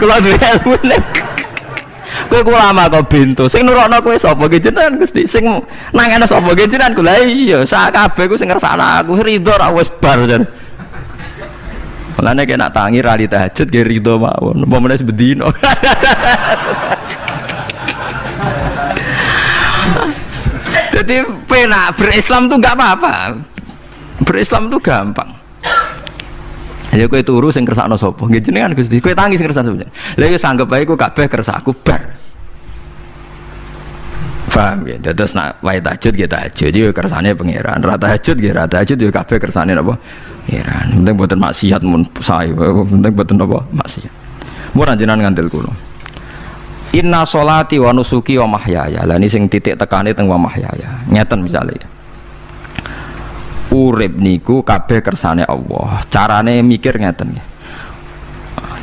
kowe ulama kok bento sing nurokno kowe sapa nggih jenengan Gusti sing nangane sapa nggih jenengan kula iya sak kabeh ku sing ngersakno aku ridho ra wis bar jan. Mulane nek tangi rali tahajud nggih ridho mawon apa meneh bedino. Jadi penak berislam tuh gak apa-apa. Berislam itu gampang. Ya kowe turu sing kersakno sapa? Nggih jenengan Gusti. Kowe tangi sing kersakno sapa? Lah ya sanggep bae ku kabeh kersaku bar. Paham ya? Terus nak wae tahajud ya tahajud ya kersane pangeran. Ra tahajud ya ra tahajud ya kabeh kersane napa? Pangeran. Penting mboten maksiat mun sae. Penting mboten napa? Maksiat. Mun jenengan ngandel kula. Inna sholati wa nusuki wa mahyaya. Lah ini sing titik tekane teng wa mahyaya. Ngeten misale. Urip niku kabeh kersane Allah. Carane mikir ngeten.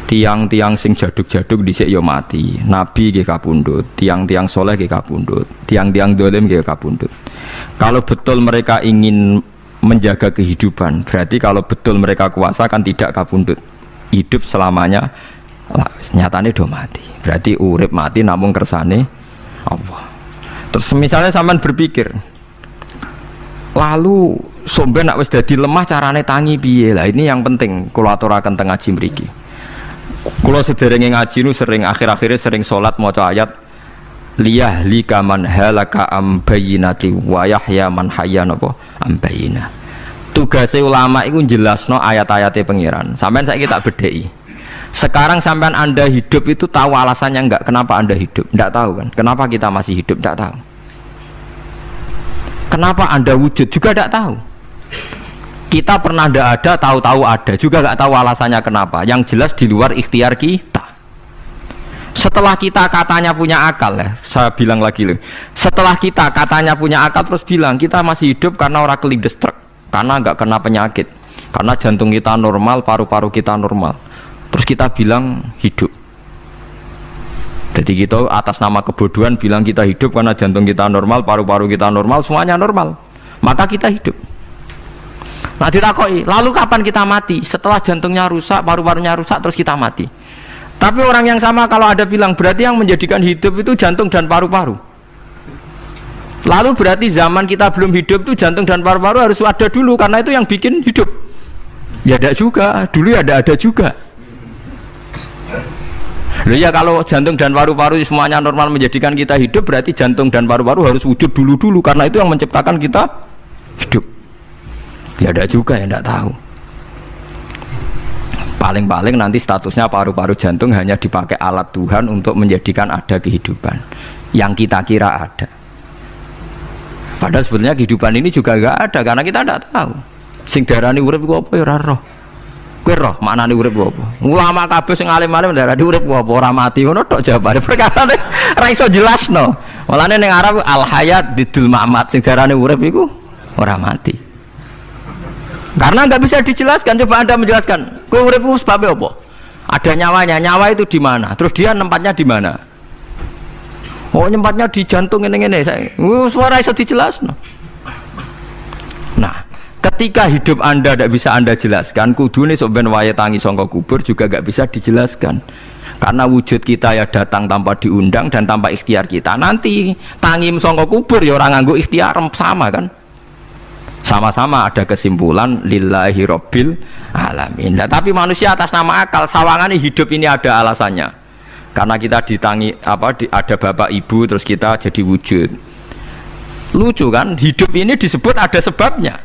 Tiang-tiang sing jaduk-jaduk dhisik ya mati. Nabi nggih kapundhut, tiang-tiang soleh nggih kapundhut, tiang-tiang dolim nggih kapundhut. Kalau betul mereka ingin menjaga kehidupan, berarti kalau betul mereka kuasa kan tidak kapundhut. Hidup selamanya lah nyatane do mati. Berarti urip mati namung kersane Allah. Terus misalnya sampean berpikir, lalu somben nak wis dadi lemah carane tangi piye? Lah ini yang penting kula aturaken teng ngaji mriki. Kula sederenge ngaji nu sering akhir-akhire sering salat maca ayat liyahlika man halaka am bayyinati wa yahya man hayya napa am bayyinah. Tugase ulama iku jelasno ayat-ayate pangeran. Sampeyan saiki tak bedheki. Sekarang sampean Anda hidup itu tahu alasannya enggak? Kenapa Anda hidup? Enggak tahu kan? Kenapa kita masih hidup? Enggak tahu. Kenapa Anda wujud? Juga enggak tahu. Kita pernah enggak ada, tahu-tahu ada, juga enggak tahu alasannya kenapa. Yang jelas di luar ikhtiar kita. Setelah kita katanya punya akal ya, saya bilang lagi loh. Setelah kita katanya punya akal terus bilang kita masih hidup karena orang kelindes truk, karena enggak kena penyakit, karena jantung kita normal, paru-paru kita normal. Terus kita bilang hidup. Jadi kita atas nama kebodohan bilang kita hidup karena jantung kita normal, paru-paru kita normal, semuanya normal. Maka kita hidup. Nah ditakoi, lalu kapan kita mati? Setelah jantungnya rusak, paru-parunya rusak, terus kita mati. Tapi orang yang sama kalau ada bilang berarti yang menjadikan hidup itu jantung dan paru-paru. Lalu berarti zaman kita belum hidup itu jantung dan paru-paru harus ada dulu karena itu yang bikin hidup. Ya ada juga, dulu ya ada juga. Loh ya kalau jantung dan paru-paru semuanya normal menjadikan kita hidup berarti jantung dan paru-paru harus wujud dulu karena itu yang menciptakan kita hidup. Ya ada juga yang tidak tahu. Paling-paling nanti statusnya paru-paru jantung hanya dipakai alat Tuhan untuk menjadikan ada kehidupan yang kita kira ada. Padahal sebetulnya kehidupan ini juga enggak ada karena kita tidak tahu. Sing darani urip ku apa ya ora roh. Kowe roh maknane urip ku apa? Ulama kabeh sing alim-alim darani urip ku apa? Ora mati ngono tok jawabane. Perkarane ora iso jelasno. Mulane ning Arab al hayat didul mamat, sing darani urip iku ora mati. Karena nggak bisa dijelaskan. Coba Anda menjelaskan. Kowe urip ku sebabnya apa? Ada nyawanya. Nyawa itu di mana? Terus dia nempatnya di mana? Oh, nyempatnya di jantung ini. Suara iso dijelasno. Nah, ketika hidup Anda tidak bisa Anda jelaskan, kudune sok ben wayahe tangi saka kubur juga nggak bisa dijelaskan. Karena wujud kita ya datang tanpa diundang dan tanpa ikhtiar kita. Nanti tangi saka kubur ya orang nganggo ikhtiar sama kan? Sama-sama ada kesimpulan lillahi rabbil alamin. Nah, tapi manusia atas nama akal sawangane hidup ini ada alasannya. Karena kita ditangi ada bapak ibu terus kita jadi wujud. Lucu kan? Hidup ini disebut ada sebabnya.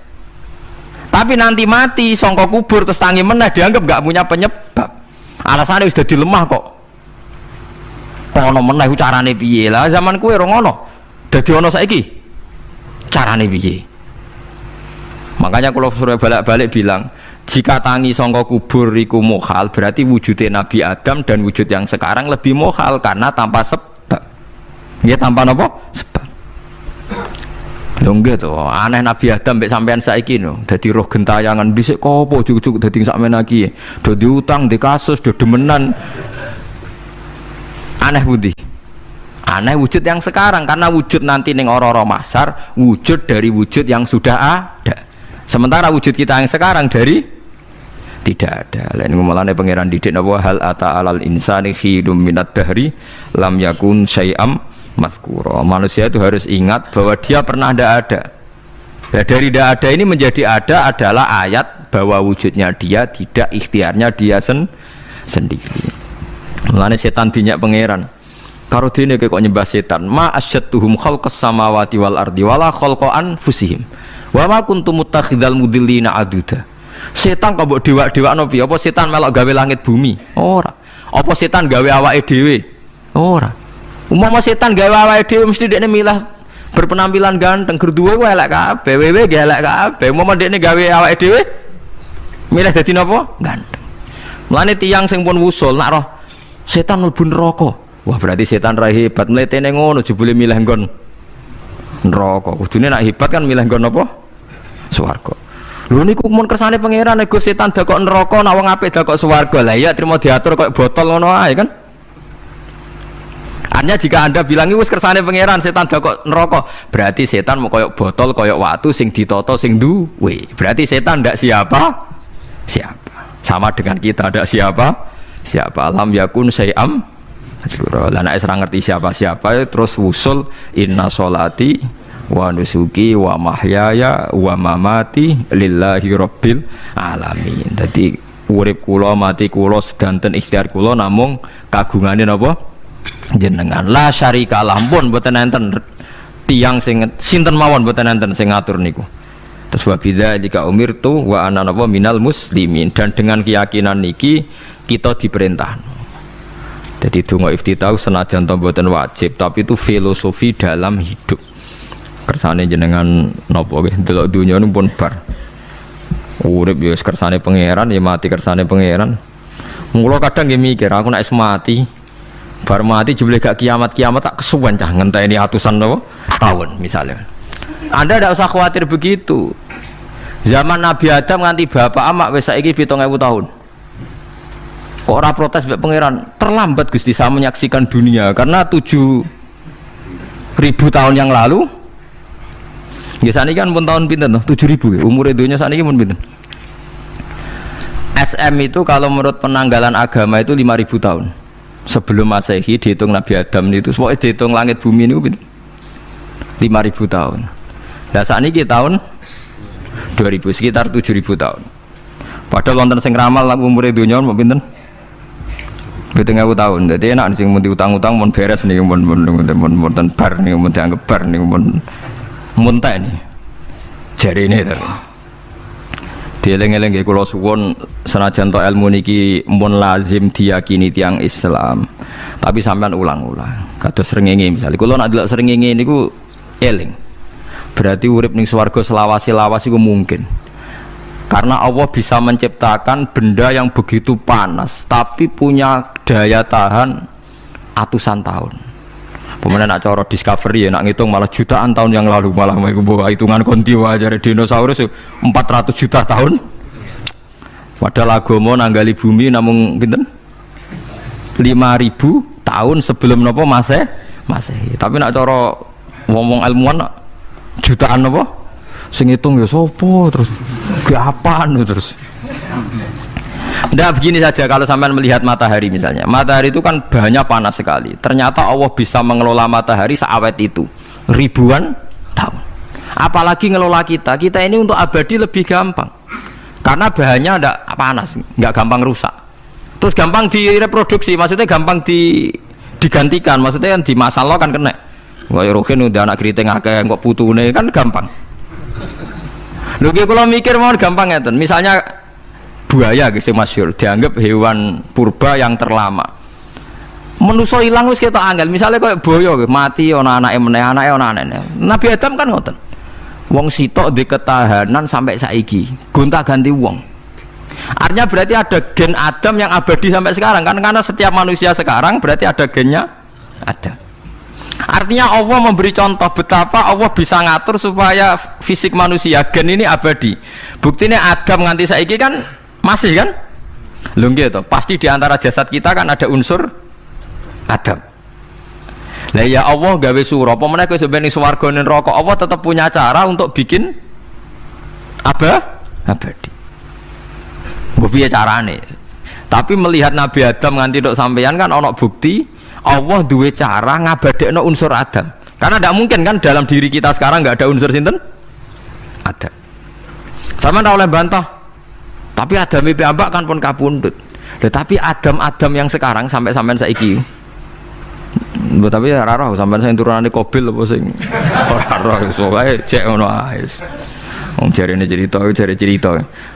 Tapi nanti mati sangka kubur terus tangi meneh dianggap gak punya penyebab. Alasannya sudah dilemah kok. Ono meneh carane piye? Lah zaman kuwe ora ngono. Dadi ono saiki. Carane piye? Makanya kalau suruh balik-balik bilang, jika tangi sangka kubur iku mukhal, berarti wujudnya Nabi Adam dan wujud yang sekarang lebih mukhal karena tanpa sebab. Ya tanpa apa? Sebab. Lho nggih to, aneh Nabi Adam mek sampean saiki no, dadi roh gentayangan dhisik kopo juk-juk dadi sakmene iki. Do diutang, di kasus, do demenan. Aneh budi. Aneh wujud yang sekarang karena wujud nanti ning ora-ora mahsyar, wujud dari wujud yang sudah ada. Sementara wujud kita yang sekarang dari tidak ada. Lain ngomongane pangeran didik napa hal ata alal insani khidum minad dahri lam yakun syai'am mazkura. Manusia itu harus ingat bahwa dia pernah tidak ada. Nah, dari tidak ada ini menjadi ada adalah ayat bahwa wujudnya dia tidak ikhtiarnya dia sendiri. Mulane setan dinyak pangeran. Karo dene kok nyembah setan. Ma asyattuhum khalqas samawati wal ardi wala khalqa anfusihim. Wa ma kuntum muttakhidal mudillina aduda. Setan kok mbok dewa-dewakno piye? Apa setan melok gawe langit bumi? Ora. Apa setan gawe awake dhewe? Ora. Umpama setan gawe awake dhewe mesti dekne milah berpenampilan ganteng, gerduwe ku elek kabeh, wewe ge elek kabeh. Umpama dekne gawe awake dhewe milih dadi napa? Ganteng. Mulane tiyang sing pun wusul nak roh setan mlebu neraka. Wah, berarti setan ra hebat, mletene ngono jebule milih nggon neraka. Kudune nak hebat kan milih nggon apa? Swarga. Lho niku mun kersane pangeran nek setan dakok neraka nak wong apik dakok swarga. Lah iya trimo diatur kok botol ngono ae kan. Artinya jika Anda bilang wis kersane pangeran setan dakok neraka, berarti setan mau koyok botol, koyok watu sing ditata sing duwe. Berarti setan ndak siapa? Siapa. Sama dengan kita ndak siapa? Siapa. Lam yakun syai'am. Lah nek ora ngerti siapa-siapa terus wusul inna sholati wa nusuki wa mahyaya wa mamati lillahi rabbil alamin. Dadi urip kula mati kula sedanten ikhtiar kula namung kagungane napa jenengan. La syarika lampun mboten enten tiyang sing sinten mawon mboten enten sing ngatur niku. Terus wa bidzalika umirtu wa ana napa minal muslimin, dan dengan keyakinan niki kita diperintah. Jadi donga iftitah senajan to mboten wajib tapi itu filosofi dalam hidup. Kersane jenengan napa nggih delok dunya niku pun bar. Urip ya kersane pangeran ya mati kersane pangeran. Mula kadang nggih mikir aku nek mati bar mati jebule gak kiamat-kiamat tak kesuwen cah ngenteni atusan napa tahun misalnya. Anda tidak usah khawatir begitu. Zaman Nabi Adam nganti bapak amak wis saiki 7.000 tahun. Kok ora protes mbek pangeran? Terlambat Gusti saya menyaksikan dunia karena 7.000 tahun yang lalu. Ya saniki kan pun tahun pinten to? 7.000 umure dunia saniki pun pinten? SM itu kalau menurut penanggalan agama itu 5.000 tahun. Sebelum Masehi dihitung Nabi Adam itu pokoknya dihitung langit bumi niku pinten? 5.000 tahun. Lah saniki tahun 2000 sekitar 7.000 tahun. Padahal wonten sing ramal umure dunia mau pinten? 7.000 tahun. Jadi enak sing mun diutang-utang mun beres nih mun bar nih mun dianggap bar nih mun muntah nih. Jarine to. Dieling-eling nggih kula suwun senajan to ilmu niki mun lazim diyakini tiyang Islam. Tapi sampean ulang-ulang. Kados srengenge misalnya kula nek delok srengenge niku eling. Berarti urip ning swarga selawase-lawas iku mungkin. Karena Allah bisa menciptakan benda yang begitu panas tapi punya daya tahan atusan tahun. Pemenang nak cara discovery ya nak ngitung malah jutaan tahun yang lalu malah bawa hitungan kontiwa dari dinosaurus 400 juta tahun. Padahal agama nanggali bumi namung pinten 5.000 tahun sebelum nopo Masehi. Tapi nak cara ngomong ilmuwan jutaan nopo sing hitung ya sopo terus ke apaan terus. Nggak begini saja kalau sampai melihat matahari misalnya. Matahari itu kan banyak panas sekali. Ternyata Allah bisa mengelola matahari seawet itu ribuan tahun. Apalagi ngelola kita. Kita ini untuk abadi lebih gampang. Karena bahannya ada panas, nggak gampang rusak. Terus gampang direproduksi, maksudnya gampang digantikan. Maksudnya kan di masa lo kan kena. Kayak Rohin udah anak keriting akeh kok putune kan gampang. Lho kalau mikir mau gampang ya, misalnya buaya gitu masyhur dianggap hewan purba yang terlama. Manusa ilang wis ketok angel. Misalnya kayak boyo mati ana anake meneh, anake ana anene. Nabi Adam kan ngoten. Wong sitok di ketahanan sampai saiki, gonta-ganti wong. Artinya berarti ada gen Adam yang abadi sampai sekarang kan, karena setiap manusia sekarang berarti ada gennya Adam. Artinya Allah memberi contoh betapa Allah bisa ngatur supaya fisik manusia gen ini abadi. Buktinya Adam nganti saiki kan masih kan? Lho nggih to, pasti di antara jasad kita kan ada unsur Adam. Lah ya Allah gawe sura, apa meneh kowe sampeyan swarga ning neraka, Allah tetap punya cara untuk bikin abadi. Mbok piye carane? Tapi melihat Nabi Adam nganti tok sampeyan kan ana bukti Allah duwe cara ngabadekno unsur Adam. Karena tidak mungkin kan dalam diri kita sekarang nggak ada unsur sinten? Adam. Sama ndak oleh bantah. Tapi Adam piyambak kan pun kapundhut. Tetapi Adam yang sekarang sampai sampean saiki. Tapi ora roh sampean sing turunane Qabil apa sing ora roh soalé cek ngono ae. Wong jarene cerita.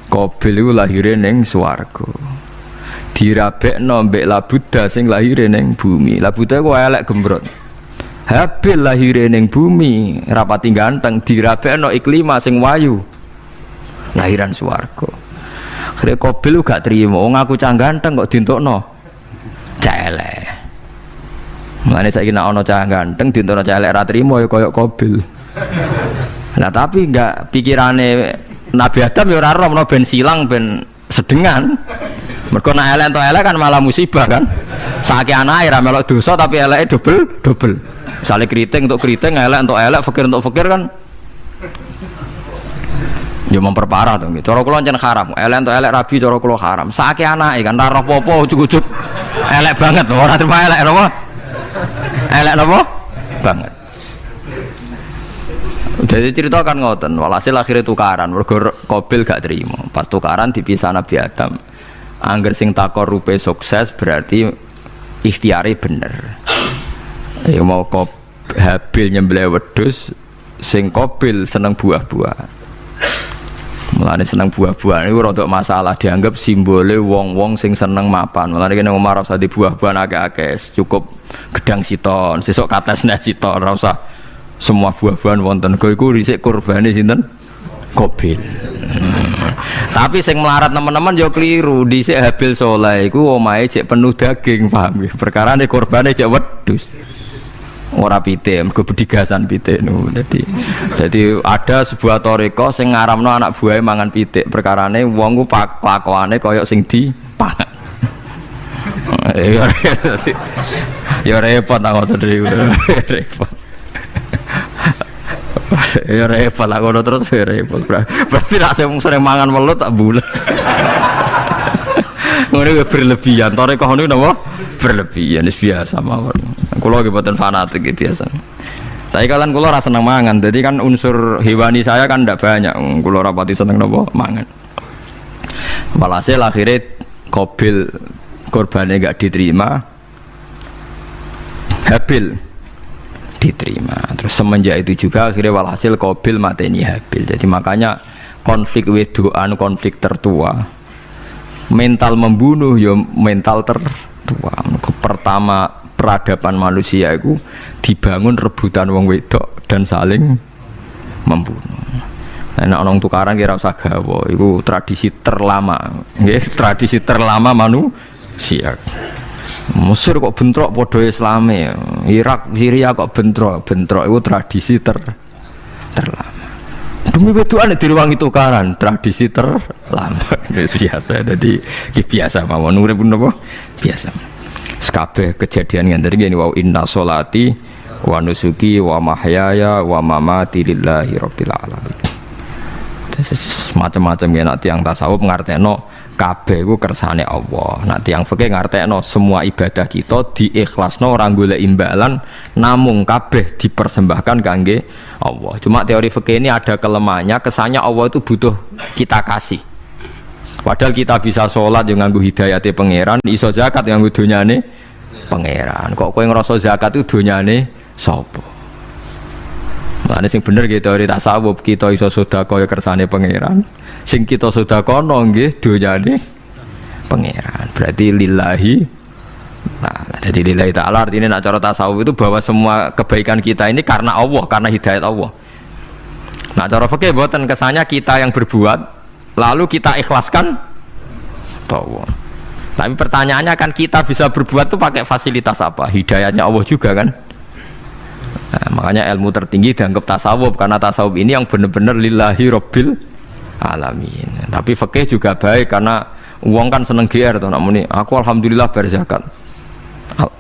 Qabil iku lahire ning swarga. Dirabekno mbek Labuda sing lahire ning bumi. Labuda ku elek gembrot. Habil lahire ning bumi, rapati ganteng, dirabekno Iklima sing wayu. Lahiran swarga. Akhire Qabil gak trimo, wong aku cah ganteng kok dientukno cah elek. Mulane saiki nek ana cah ganteng dientukno cah elek ra trimo ya kaya Qabil. Nah tapi enggak pikirane Nabi Adam ya ora roh ben silang ben sedengan. Mergo nek elek entuk elek kan malah musibah kan. Saiki anake ra melok dosa tapi eleke dobel. Misale keriting untuk keriting, elek untuk elek, fakir untuk fakir kan ya memperparah to nggih. Cara kula pancen haram. Elek entuk elek rabi cara kula haram. Saiki anake kan ora roh apa-apa ujug-ujug elek banget lho, ora terima elek napa? Elek napa? Banget. Jadi cerita kan ngoten, walhasil akhirnya tukaran, mergo Qabil gak terima. Pas tukaran dipisah Nabi Adam. Angger sing takor rupe sukses berarti ikhtiari bener. Ya mau Habil nyembelih wedhus, sing Qabil seneng buah-buahan. Mulane seneng buah-buahan iku rada masalah, dianggap simbole wong-wong sing seneng mapan. Mulane kene Umar ora usah di buah-buahan akeh-akeh, cukup gedang siton, sesuk katesne siton, ora usah semua buah-buahan wonten. Iku risik kurbane sinten? Qabil. Tapi sing melarat teman-teman yo keliru. Dhisik Habil saleh iku omahe cek penuh daging, paham ya? Perkarane kurbane cek wedhus. Ora pitik, mergo bedigasan pitik niku. Jadi ada sebuah toriko sing ngaramno anak buahe mangan pitik. Perkarane wong ku kelakuane kaya sing dipangan. Ya repot tak ngoten iki. Repot. Ya repot lah ngono terus ya repot. Berarti nek sering mangan welut tak bulet. Ngono berlebihan. Toriko niku napa? Berlebihan wis biasa mawon. Kula nggih mboten fanatik biasa. Tapi kalian kula ora seneng mangan. Jadi kan unsur hewani saya kan ndak banyak. Kula rapati seneng napa mangan. Walhasil akhirnya Qabil korbannya gak diterima. Habil diterima. Terus semenjak itu juga akhirnya walhasil Qabil mateni Habil. Jadi makanya konflik wedoan, konflik tertua. Mental membunuh ya mental tertua. Pertama peradaban manusia itu dibangun rebutan wong wedok dan saling membunuh. Nah, orang tukaran kira usah gawa, itu tradisi terlama, tradisi terlama manusia. Mesir kok bentrok podo Islami, Irak, Syria kok bentrok itu tradisi terlama. Demi wedokan diruwangi tukaran, tradisi terlama. Biasa, jadi biasa mawon urip napa? Biasa. Sekabeh kejadian ngene iki wa inna sholati wa nusuki wa mahyaya wa mamati lillahi rabbil alamin. Semacam-macam ya nak tiang tasawuf ngartekno kabeh iku kersane Allah. Nak tiang fikih ngartekno semua ibadah kita diikhlasno ora golek imbalan namung kabeh dipersembahkan kangge Allah. Cuma teori fikih ini ada kelemahannya, kesannya Allah itu butuh kita kasih. Padahal kita bisa sholat yang nganggo hidayate pangeran, iso zakat yang nganggo donyane pangeran. Kok kowe ngrasa zakat itu donyane sapa? Mulane sing bener gitu teori tasawuf, kita iso sedekah ya kersane pangeran. Sing kita sedekahno nggih donyane pangeran. Berarti lillahi. Nah, jadi lillahi ta'ala artinya nak cara tasawuf itu bahwa semua kebaikan kita ini karena Allah, karena hidayat Allah. Nah, cara fikih mboten kesannya kita yang berbuat lalu kita ikhlaskan Allah. Tapi pertanyaannya kan kita bisa berbuat tuh pakai fasilitas apa? Hidayatnya Allah juga kan? Nah, makanya ilmu tertinggi dianggap tasawuf karena tasawuf ini yang benar-benar lillahi rabbil alamin. Tapi fikih juga baik karena uang kan seneng GR tuh, nak muni aku alhamdulillah berzakat.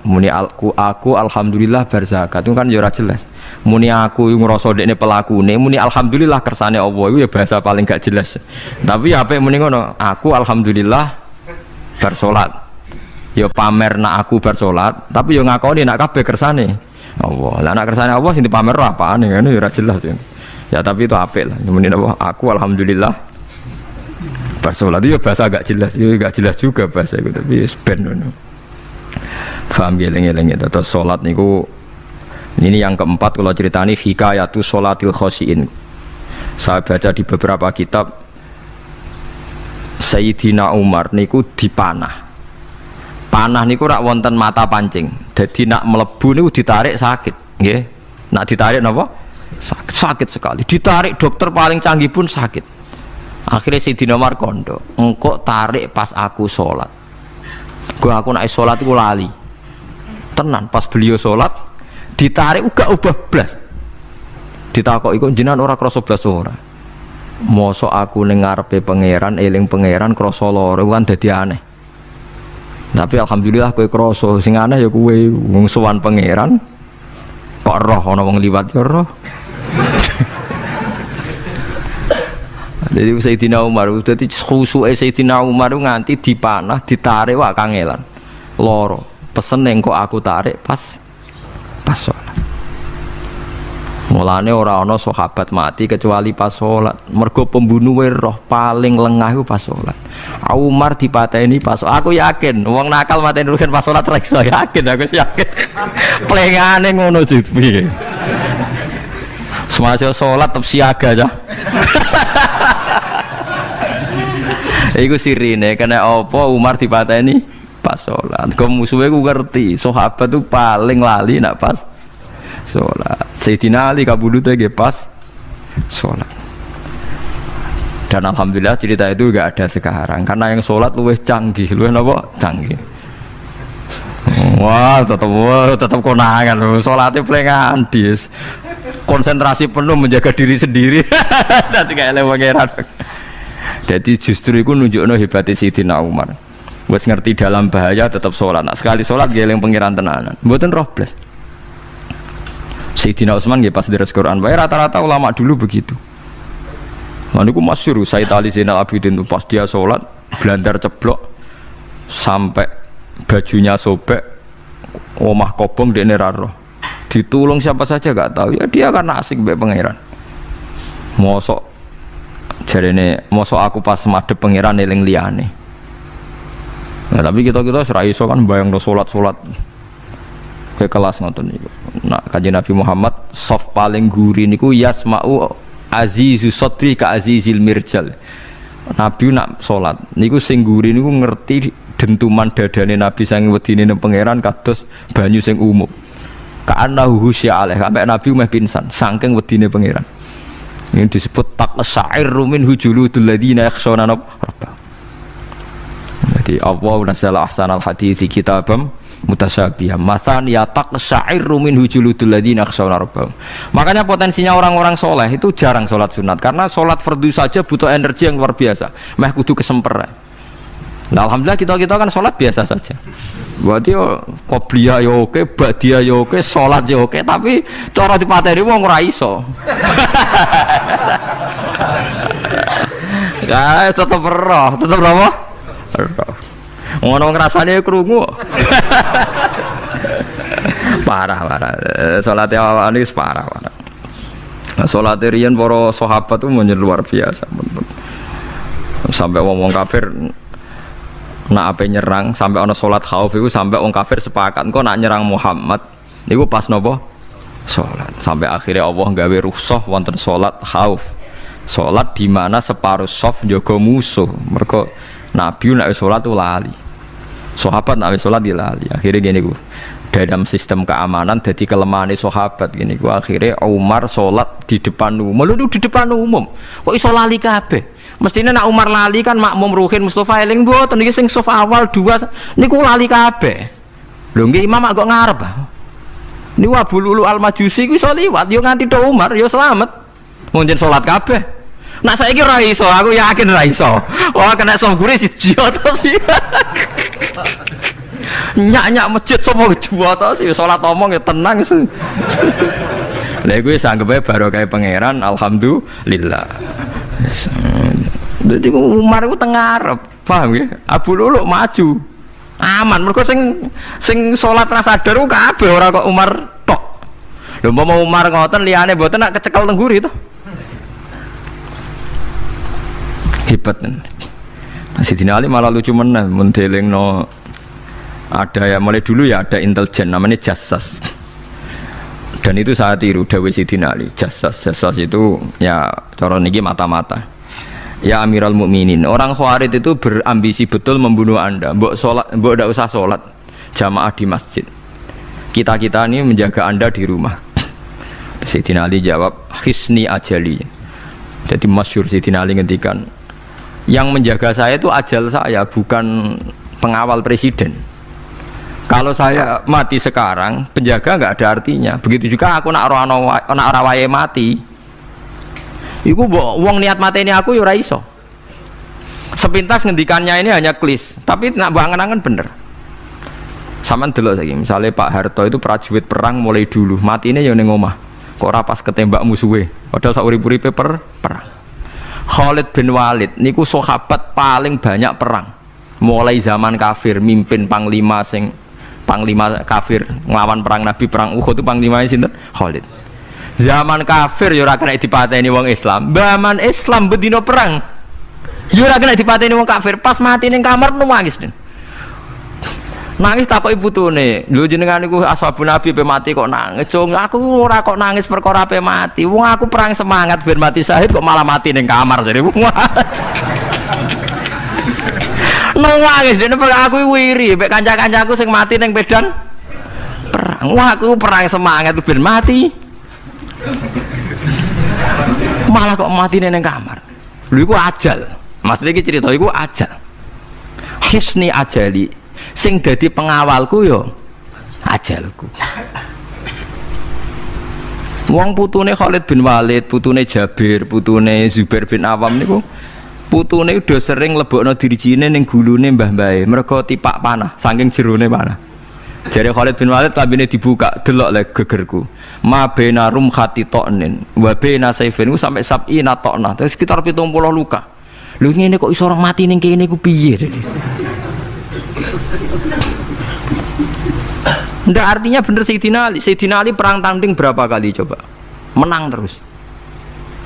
Muni aku alhamdulillah berzakat itu kan ya ora jelas. Muni aku ngrasa dekne pelakune, muni alhamdulillah kersane Allah itu ya bahasa paling gak jelas. Tapi apa muni ngono, aku alhamdulillah bersolat. Ya pamer nak aku bersolat, tapi ya ngakoni nak kabeh kersane Allah. Lah nak kersane Allah sing dipamer apaan ya ora jelas ya. Ya tapi itu apik lah. Muni apa? Aku alhamdulillah bersolat itu ya bahasa gak jelas, ya gak jelas juga bahasa itu tapi ben ngono. Paham geleng-geleng itu. Terus sholat niku ini yang keempat kalau ceritani hikayatu sholatil khosiin. Saya baca di beberapa kitab Sayyidina Umar niku dipanah. Panah niku rak wonten mata pancing. Jadi nak melebu niku ditarik sakit, nggih. Nak ditarik napa? Sakit sekali. Ditarik dokter paling canggih pun sakit. Akhirnya Sayyidina Umar kondo, engkau tarik pas aku sholat. Gua aku naik sholat itu lali. Tenan pas beliau sholat ditarik uga ubah blas. Ditakok iku jenengan ora krasa blas ora. Mosok aku ning ngarepe pangeran eling pangeran krasa lara kan dadi aneh. Tapi alhamdulillah kowe krasa sing aneh ya kowe wong sowan pangeran kok roh ana wong liwat ya roh. Jadi Sayyidina Umar dadi khusuke Sayyidina Umar nganti dipanah ditarik wak kangelan. Loro. Pesen engko aku tarik pas sholat. Mulane ora ana sahabat mati kecuali pas sholat. Mergo pembunuhe roh paling lengah iku pas sholat. Umar dipateni pas aku yakin wong nakal mateni rugen pas sholat reksa yakin aku yakin. Plengane ngono jipi. Semasa sholat tetep siaga aja. Iku sirine kena apa Umar dipateni pas sholat. Kau musuhnya ku ngerti sahabat tuh paling lali nak pas sholat. Sayyidina Ali kabudutnya ge pas sholat. Dan alhamdulillah cerita itu gak ada sekarang karena yang sholat luwih canggih, luwih napa canggih. Wah tetap konangan loh. Sholatnya pelengan dis. Konsentrasi penuh menjaga diri sendiri. Nanti kayak lewangeran. Jadi justru itu nunjukno hebatnya Sayyidina Umar. Wes ngerti dalam bahaya tetap sholat. Nah, sekali sholat geleng pengiran tenanan. Mboten roh blas. Sayyidina Utsman nggih pas deres Quran. Wae rata-rata ulama dulu begitu. Maniku masyhur Sayyid Ali Zainal Abidin itu pas dia sholat blandar ceblok sampai bajunya sobek, omah kobong dene ra roh. Ditulung siapa saja gak tahu ya dia karena asik mbek pangeran. Mosok jarene mosok aku pas madhep pangeran eling liyane. Nah, tapi kita ora iso kan bayangno salat ke kelas ngoten niku. Nah, Kanjeng Nabi Muhammad soft paling guri niku yasma'u azizu sotri ka azizil mirjal. Nabi nak salat niku sing ngguri niku ngerti dentuman dadane Nabi saking wedine nang pangeran kados banyu sing umum. Ka'annahu husya alaih, sampai Nabi meh pingsan saking wedine pangeran. Ini disebut taqsa'irru minhu juludul ladzina yakhshawna rabbahum. Jadi Allah nazzala ahsanal hadithi kitabam mutasyabiham mathan ya taqsa'irru minhu juludul ladzina yakhshawna rabbahum. Makanya potensinya orang-orang soleh itu jarang sholat sunat, karena sholat fardu saja butuh energi yang luar biasa, meh kudu kesemper. Nah, alhamdulillah kita kan sholat biasa saja. Berarti yo qobliyah yo oke, ba'diyah yo oke, sholat yo oke, tapi cara dipateni wong ora iso. Ya, tetep roh, tetep apa? Roh. Ngono ngrasane krungu. Parah. Salat awak niku parah. Salat riyen para sahabat itu luar biasa. Sampai wong kafir nak ape nyerang, sampai ana salat khauf iku sampai wong kafir sepakat engko nak nyerang Muhammad niku pas napa salat. Sampai akhirnya Allah gawe rukhsah wonten salat khauf. Salat di mana separuh saf njaga musuh. Mergo Nabi nek salat lali. Sahabat nek salat lali. Akhirnya gini ku. Dalam sistem keamanan jadi kelemahan sahabat gini ku. Akhirnya Umar salat di depan umum. Lho di depan umum. Kok iso lali kabeh? Mestinya nak Umar lali kan makmum Ruhin Mustafa eling mboten niki sing saf awal dua niku lali kabeh. Lho nggih imam kok ngarep. Niku Abu Lulu Al-Majusi ku iso liwat yo nganti tok Umar yo selamat. Mungkin salat kabeh. Nak saiki ora iso, aku yakin ora iso. Oh kena saf gure siji to sih. Nyak masjid sapa dua to sih salat omong ya tenang sih. Lha iku wis anggepe barokah pangeran alhamdulillah. Jadi Umar itu tengah Arab, paham ya? Abu Lulu maju, aman. Mereka sing sholat rasa sadar ku kabeh ora kok Umar tok. Lho mau Umar ngoten liyane mboten nak kecekel tengguri itu. Hebat kan. Sidina Ali malah lucu meneh mendelingno ada ya mulai dulu ya ada intelijen namanya Jassas. Dan itu saya tiru dawuh Sidina Ali. Jassas itu ya cara niki mata-mata. Ya Amirul Mukminin, orang Khawarij itu berambisi betul membunuh Anda. Mbok ndak usah sholat jamaah di masjid. Kita ini menjaga Anda di rumah. Sayyidina Ali jawab, hisni ajali. Jadi masyhur Sayyidina Ali ngendikan, yang menjaga saya itu ajal saya, bukan pengawal presiden. Kalau saya mati sekarang, penjaga nggak ada artinya. Begitu juga aku nak rawaye mati. Iku wong niat mateni aku ya ora iso. Sepintas ngendikannya ini hanya klis, tapi nak bangen-angen bener. Sampeyan delok saiki, misalnya Pak Harto itu prajurit perang mulai dulu, matine ya ning omah. Kok ora pas ketembak musuhe, padahal sak urip-uripe perang. Khalid bin Walid niku sahabat paling banyak perang. Mulai zaman kafir mimpin panglima kafir nglawan perang Nabi perang Uhud itu panglimanya sinten? Khalid. Zaman kafir ya ora kena dipateni wong Islam. Zaman Islam bedino perang ya ora kena dipateni wong kafir. Pas mati ning kamar nangis. Nangis takoki putune, "Lho jenengan niku ashabun Nabi pe mati kok nangis?" "Cung, aku ora kok nangis perkara pe mati. Wong aku perang semangat ben mati syahid kok malah mati ning kamar." Jadi nangis dene aku wiri mek kanca-kancaku sing mati ning medan perang. Wah, aku perang semangat ben mati. Malah kok mati neng kamar. Lho iku ajal. Maksudnya iki cerita iku ajal. Hisni ajali. Sing dadi pengawalku yo ajalku. Wong putune Khalid bin Walid, putune Jabir, putune Zubair bin Awam niku putune udah sering lebokno dirijine ning gulune mbah-mbahe. Mergo tipak panah, saking jerone panah. Jare Khalid bin Walid lambene dibuka, delok le gegerku. Ma baina rumkhati to'nin wa baina saifin sampai sab'ina to'nah. Terus sekitar 70 luka. Lho ngene kok iso orang mati ning kene ku piye? Ndak artinya bener Sayyidina Ali. Sayyidina Ali perang tanding berapa kali coba? Menang terus.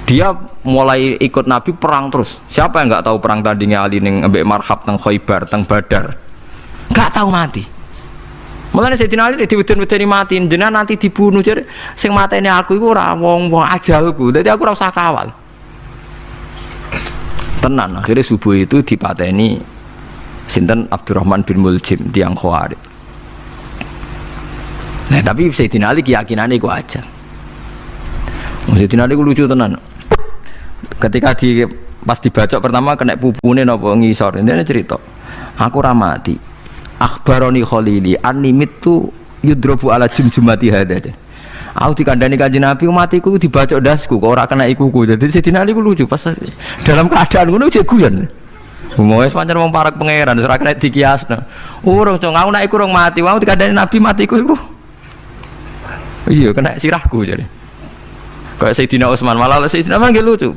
Dia mulai ikut Nabi perang terus. Siapa yang nggak tahu perang tandingnya Ali ning ambek Marhab teng Khaibar teng Badar? Nggak tahu mati. Mulane Sayyidina Ali diweden-wedeni mati, jenengan nanti dibunuh jar sing mateni aku iku ora wong ajalku. Dadi aku ora usah kawal. Tenan, akhirnya subuh itu dipateni sinten Abdurrahman bin Muljim tiang Khawarij. Nah, tapi Sayyidina Ali keyakinane iku ajal. Sayyidina Ali ku lucu tenan. Ketika pas dibacok pertama kena pupune napa ngisor, intine cerita. Aku ora mati. Akhbaroni Khalili annimitu yudrobu ala jumjumati hada. Aku dikandani Kanjeng Nabi matiku dibacok dasku kok ora kena ikuku. Jadi Sayyidina Ali ku lucu pas dalam keadaan ngono cek guyon. Wis pancen wong parek pangeran ora kena dikiasno. Urung cong aku nek iku urung mati, aku dikandani Nabi matiku iku. Iya kena sirahku jadi. Kayak Sayyidina Utsman malah Sayyidina Utsman lucu.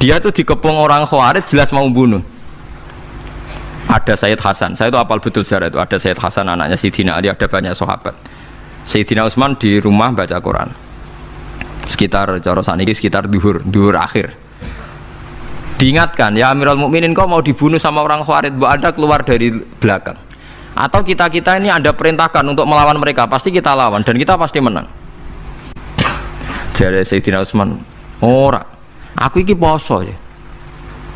Dia tuh dikepung orang Khawarij jelas mau bunuh. Ada Sayyid Hasan, saya itu apal betul sejarah itu. Ada Sayyid Hasan anaknya Sayyidina Ali, ada banyak sahabat. Sayyidina Utsman di rumah baca Quran. Sekitar cara saniki sekitar duhur akhir. Diingatkan, ya Amirul Mukminin kau mau dibunuh sama orang Khawarij, mbok Anda keluar dari belakang. Atau kita ini Anda perintahkan untuk melawan mereka, pasti kita lawan dan kita pasti menang. Jadi Sayyidina Utsman, ora. Aku iki poso ya.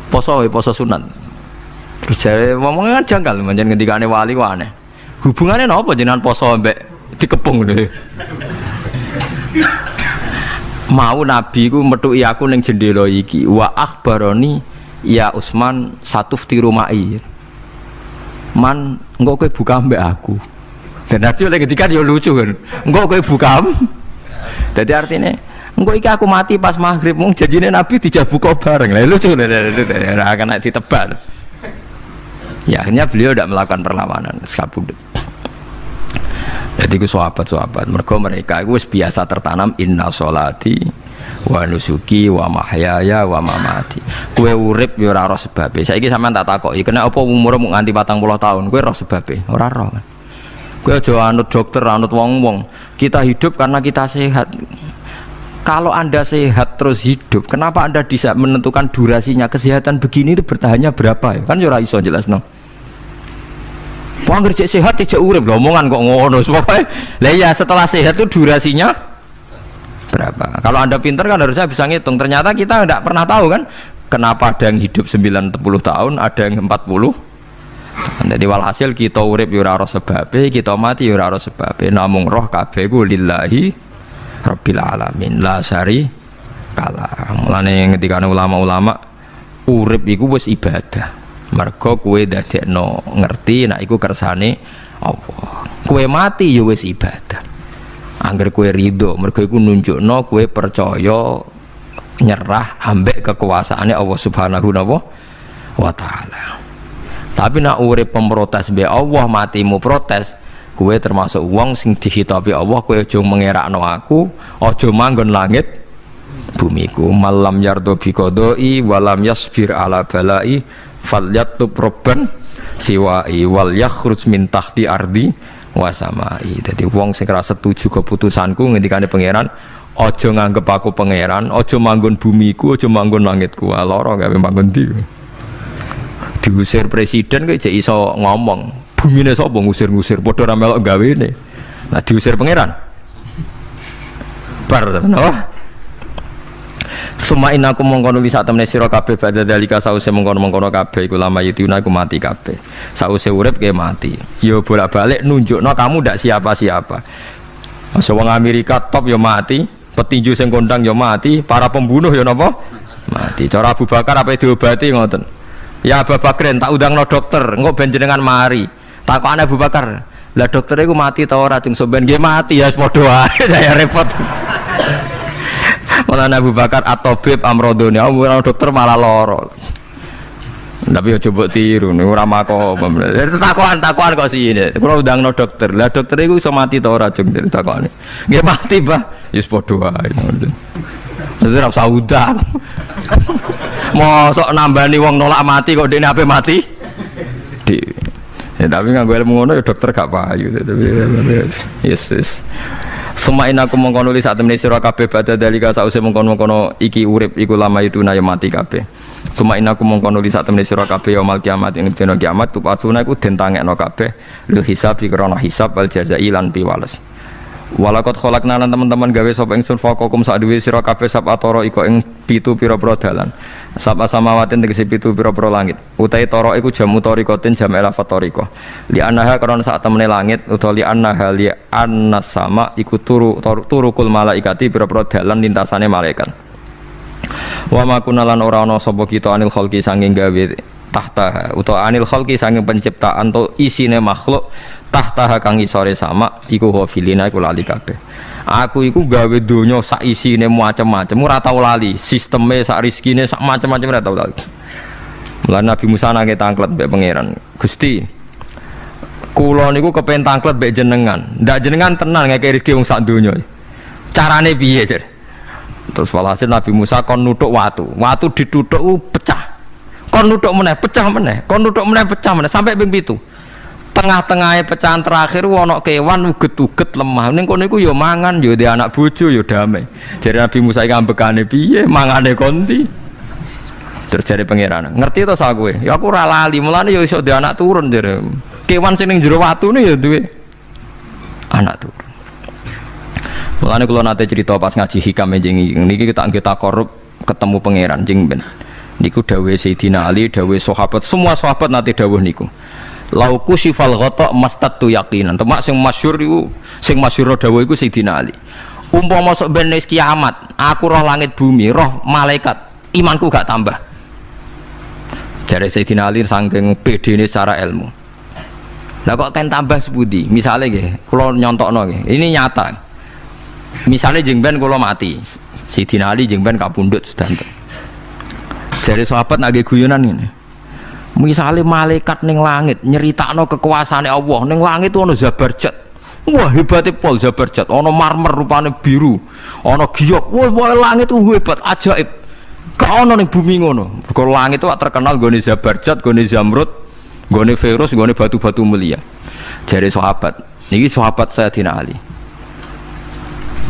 Poso sunat. Terus jare ngomongnya kan janggal, pancen ngendikane wali ku aneh. Hubungannya napa jenengan poso mbek dikepung lho. Mau Nabi ku metuki aku ning jendela iki, wa akhbaroni ya Utsman satuftiru ma'i. Man, engko kowe buka mbek aku. Dan Nabi oleh ngendikan ya lucu kan. Engko kowe buka. Dadi artine engko iki aku mati pas maghrib mung janjine Nabi dijabuka bareng. Lah lucu ora kena ditebak. Ya akhirnya beliau tidak melakukan perlawanan sekabudut. Jadi itu sahabat-sahabat mereka itu biasa tertanam inna sholati wa nusuki wa mahyaya wa mamati. Kue urip ya ora roh sebabe. Saiki sampean tak takoki, kena apa umurmu nganti 40 tahun? Kue roh sebabe? Ora roh kan. Kue aja anut dokter, anut wong-wong. Kita hidup karena kita sehat. Kalau Anda sehat terus hidup, kenapa Anda bisa menentukan durasinya? Kesehatan begini itu bertahannya berapa ya? Kan ora iso jelasno. Wong kerja sehat tidak urip lho, omongan kok ngono. Pokoke lah ya setelah sehat itu durasinya berapa? Kalau Anda pintar kan harusnya bisa ngitung. Ternyata kita tidak pernah tahu kan kenapa ada yang hidup 90 tahun, ada yang 40. Jadi walhasil kita urip ya ora ora sebabe, kita mati ya ora ora sebabe. Namung roh kabeh ku lillahi Rabbil alamin la syari kala. Mulane ngendikane ulama-ulama urip iku wis ibadah. Mergo kowe dadekno ngerti nek iku kersane Allah. Kowe mati ya wis ibadah. Angger kowe ridho mergo iku nunjukno kowe percaya nyerah ambek kekuasaane Allah Subhanahu wa taala. Tapi nek urip pemprotes mbek Allah matimu protes, kowe termasuk wong sing dihitabi Allah, kowe aja mengerakno aku, aja manggon langit bumiku. Malam yardo bi qodoi walam yasbir ala balai falyatub robban siwai wal yakhruj min tahti ardi wasamai. Jadi wong sing ora setuju keputusanku ngendikane pangeran, aja nganggep aku pangeran, aja manggon bumiku, aja manggon langitku. Lara gawe manggon ndi. Diusir presiden kok jek iso ngomong. Bumine sapa ngusir-ngusir padha ra melok gawene. Nah diusir pangeran. Bar napa? Suma inaku mongkono wisat temne sira kabeh badhe dalika sause mongkono-mongkono kabeh iku lama yitiuna iku mati kabeh. Sause urip ke mati. Ya bolak-balik nunjukno kamu ndak siapa-siapa. Masa wong Amerika top ya mati, petinju sing kondang ya mati, para pembunuh ya napa? Mati. Cara Abu Bakar apa diobati ngoten. Ya Abu Bakar tak undangno dokter, engko ben jenengan mari. Takokane Abu Bakar, lah dokter iku mati ta ora cung sampean nggih mati ya padha wae saya repot. Malah Abu Bakar at-tabib amrodone, dokter malah lara. Tapi yo coba tiru niku ora makom. Takokan kok sine. Kula undangno dokter. Lah dokter iku iso mati ta ora cung takokane. Nggih mati, Mbah. Ya padha wae. Dadi ora usah udah. Mosok nambani wong nolak mati kok dene ape mati? Ya, tapi nganggo ilmu ngono ya dokter gak payu. Tapi yes. Sumain aku mengkono li sak temene sira kabeh badha dalika sause mengkono-mengkono iki urip iku lama itu na ya mati kabeh. Sumain aku mengkono li sak temene sira kabeh ya mal kiamat ing dina kiamat tupasuna iku den tangekno kabeh lil hisab krana hisab wal jazai lan piwales. Walakot kholakna lan teman-teman gawe sapa ingsun faqakum sak duwe sira kabeh sab atoro iko ing pitu pira-pira dalan. Sab asamawatin tegese pitu pira-pira langit. Utai toro iku jam utarikotin jam elafat tariko. Li annaha karena sak temene langit utawa li annaha li annas sama iku turukul malaikati pira-pira dalan lintasane malaikat. Wa ma kunalan ora ana sapa kita anil khalqi sanging gawe tahta utawa anil khalqi sanging penciptaan to isine makhluk tahta kang isore sama iku hafilina iku lali kabeh. Aku iku gawe donya sak isine macam-macam ora tau lali, sisteme sak rezekine sak macam-macam ora tau lali. Mulane Nabi Musa nangke tangklet mbek pangeran. Gusti, kula niku kepen tangklet mbek jenengan. Ndak jenengan tenan ngeke rezeki wong sak donya. Carane piye, Jar? Terus walhasil Nabi Musa kon nuthuk watu. Watu dituthuk pecah. Kon nuthuk meneh, pecah meneh. Kon nuthuk meneh, pecah meneh sampai ping 7. Tengah-tengahnya pecahan terakhir ana kewan uget-uget lemah. Ning kono iku ya mangan, ya di anak bojo ya damai. Jadi Nabi Musa iki ambekane piye? Mangane konti. Terus jare pangeran, ngerti to sak kowe? Ya aku ora lali, mulane ya iso di anak turun jare. Kewan sing ning jero watune ya duwe anak turun. Mulane kula nate cerita pas ngaji hikam niki kita korup ketemu pangeran jeng ben. Niku dawuhe Sayyidina Ali, dawuhe sahabat, semua sahabat nate dawuh niku. Lauku sifal ghata mastatu yaqinan. Temak sing masyhur iku, sing masyhur dawuh iku Sayyidina Ali. Umpama sok ben wis kiamat, aku roh langit bumi, roh malaikat, imanku gak tambah. Jare Sayyidina Ali saking pedene secara ilmu. Lah kok ten tambah sepundi? Misale nggih, kula nyontokno nggih. Ini nyata. Misale jeng ben kula mati, Sayyidina Ali jeng ben kapundhut sedanten. Jare sahabat nggih guyonan ngene. Misalnya malaikat ning langit nyeritakno kekuasaane Allah, ning langit ono Zabarjat. Wah hebatnya pol Zabarjat, ono marmer rupane biru, ono giok. Wah langit itu hebat, ajaib. Gak ono ning bumi ngono. Kalau langit itu terkenal gone Zabarjat, gone Zamrud, gone Feros, gone batu-batu mulia. Jare sahabat, niki sahabat Sayyidina Ali.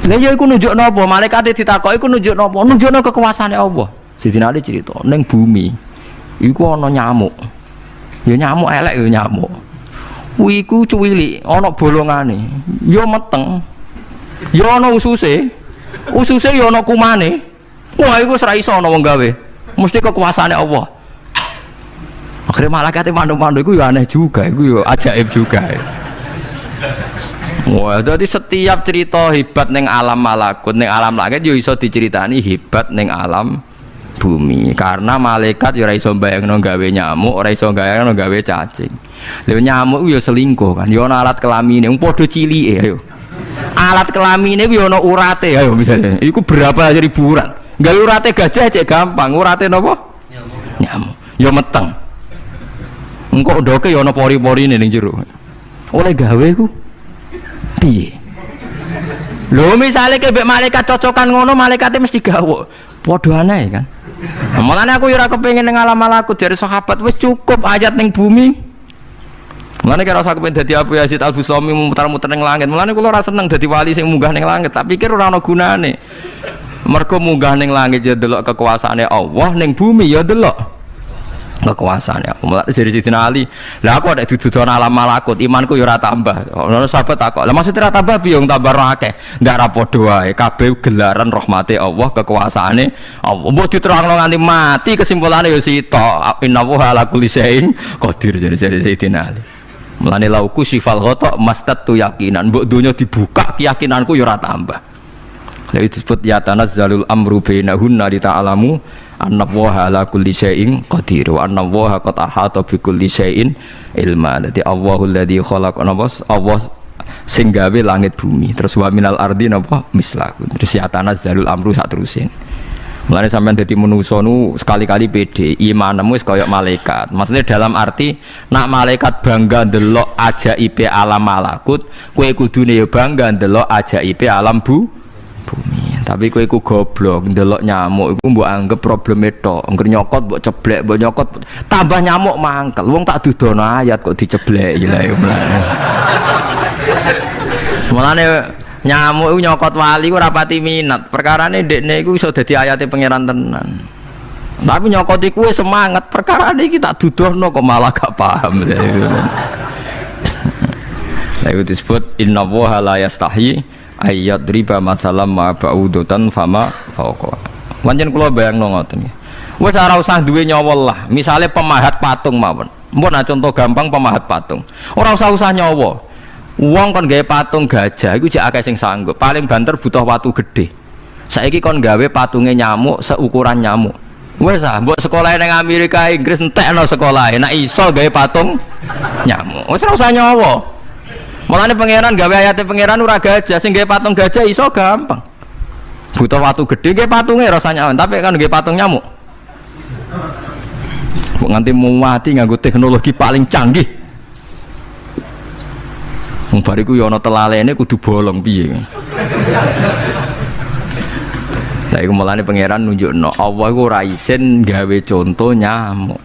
Lah ya iku nunjukno apa? Malaikat ditakoki iku nunjukno apa? Nunjukno kekuasaane Allah. Sayyidina Ali cerita, ning bumi iku ana nyamuk. Ya nyamuk elek ya nyamuk. Kuwi iku cuwili, ana bolongane. Ya meteng. Ya ana ususe. Ususe ya ana kumane. Wah iku wis ra iso ana wong gawe. Mesti kekuasaane Allah. Akhire malaikat mandu-mandu iku ya aneh juga, iku ya ajaib juga. Wah, jadi setiap cerita hebat ning alam malakut, ning alam langit ya iso diceritani hebat ning alam bumi, karena malaikat ya ora iso mbayangno gawe nyamuk, ora iso mbayangno gawe cacing. Lha nyamuk ya selingkuh kan, ya ana alat kelamine, wong padha cilike ayo. Alat kelamine ku ya ana urate ayo misalnya. Iku berapa ribuan. Gawe urate gajah cek gampang, urate napa? Nyamuk. Ya meteng. Engko ndoke ya ana pori-porine ning jero. Oleh gawe ku piye? Lho misale kebek malaikat cocokan ngono, malaikate mesti gawe. Padha aneh kan. Mulane aku ora kepengin ning alam malakut dari sahabat wis cukup ayat ning bumi. Mulane kira usah kepengin dadi Abu Yazid Al-Bustami muter-muter ning langit. Mulane kula ora seneng dadi wali sing munggah ning langit, tak pikir ora ana gunane. Mergo munggah ning langit ya delok kekuasaane Allah, ning bumi ya delok kekuasaane. Mulane jadi Sayyidina Ali, lah aku ada dudu alam malakut, imanku ya ora tambah. Ono sahabat takok, "Lah maksud ora tambah piye wong tambah akeh?" Ndak ra padha wae, kabeh gelaran rahmate Allah, kekuasaane Allah. Mbok diterangno nganti mati kesimpulane ya sitok. Innallaha ala kulli syai'in qadir jadi Sayyidina Ali. Mulane lauku sifal ghata mastatu yaqinan, mbok donya dibuka keyakinanku ya ora tambah. Lha disebut ya tanazzalul amru bainahunna li ta'lamu annallaha ala kulli syai'in qadir wa annallaha qad ahata bi kulli syai'in ilma. Dadi Allahul ladzi khalaqa nabas, Allah sing gawe langit bumi. Terus wa minal ardi napa mislaku. Terus ya tanazzalul amru sak terusin. Mulane sampean dadi manusa nu sekali-kali pede, imanmu wis kaya malaikat. Maksudnya dalam arti nak malaikat bangga ndelok ajaibe alam malakut, kowe kudune ya bangga ndelok ajaibe alam bumi. Tapi kowe iku goblok ndelok nyamuk iku mbok anggap probleme tok. Engger nyokot mbok ceblek, mbok nyokot tambah nyamuk mangkel. Wong tak dudono ayat kok diceblek ya mulane. Mulane Nyamuk iku nyokot wali ku ora pati minat. Perkarane ndekne iku iso dadi ayate pangeran tenan. Tapi nyokot iku wis semangat, perkarane iki tak dudohno kok malah gak paham. Lah itu disebut inna waha la yastahi ayat riba masalam ma ba'udatan fama fauqa. Pancen kula bayangno ngoten. Wis ora usah duwe nyawa lah. Misale pemahat patung mawon. Mbok nah contoh gampang pemahat patung. Ora usah nyawa. Wong kon gawe patung gajah iku jek akeh sing sanggup. Paling banter butuh watu gede. Saiki kon gawe patunge nyamuk seukuran nyamuk. Wes ah, mbok sekolah ning Amerika Inggris entekno sekolah. Nek iso gawe patung nyamuk. Wes ora usah nyawa. Mulane pangeran gawe ayate pangeran ora gajah, sing gawe patung gajah iso gampang. Butuh watu gede gawe patunge rasa nyaman, tapi kan gawe patung nyamuk. Mbok nganti mati nganggo teknologi paling canggih. Wong bariku ya ana telalene kudu bolong piye. Lah iku mulane pangeran nunjukno Allah iku ora isin gawe conto nyamuk.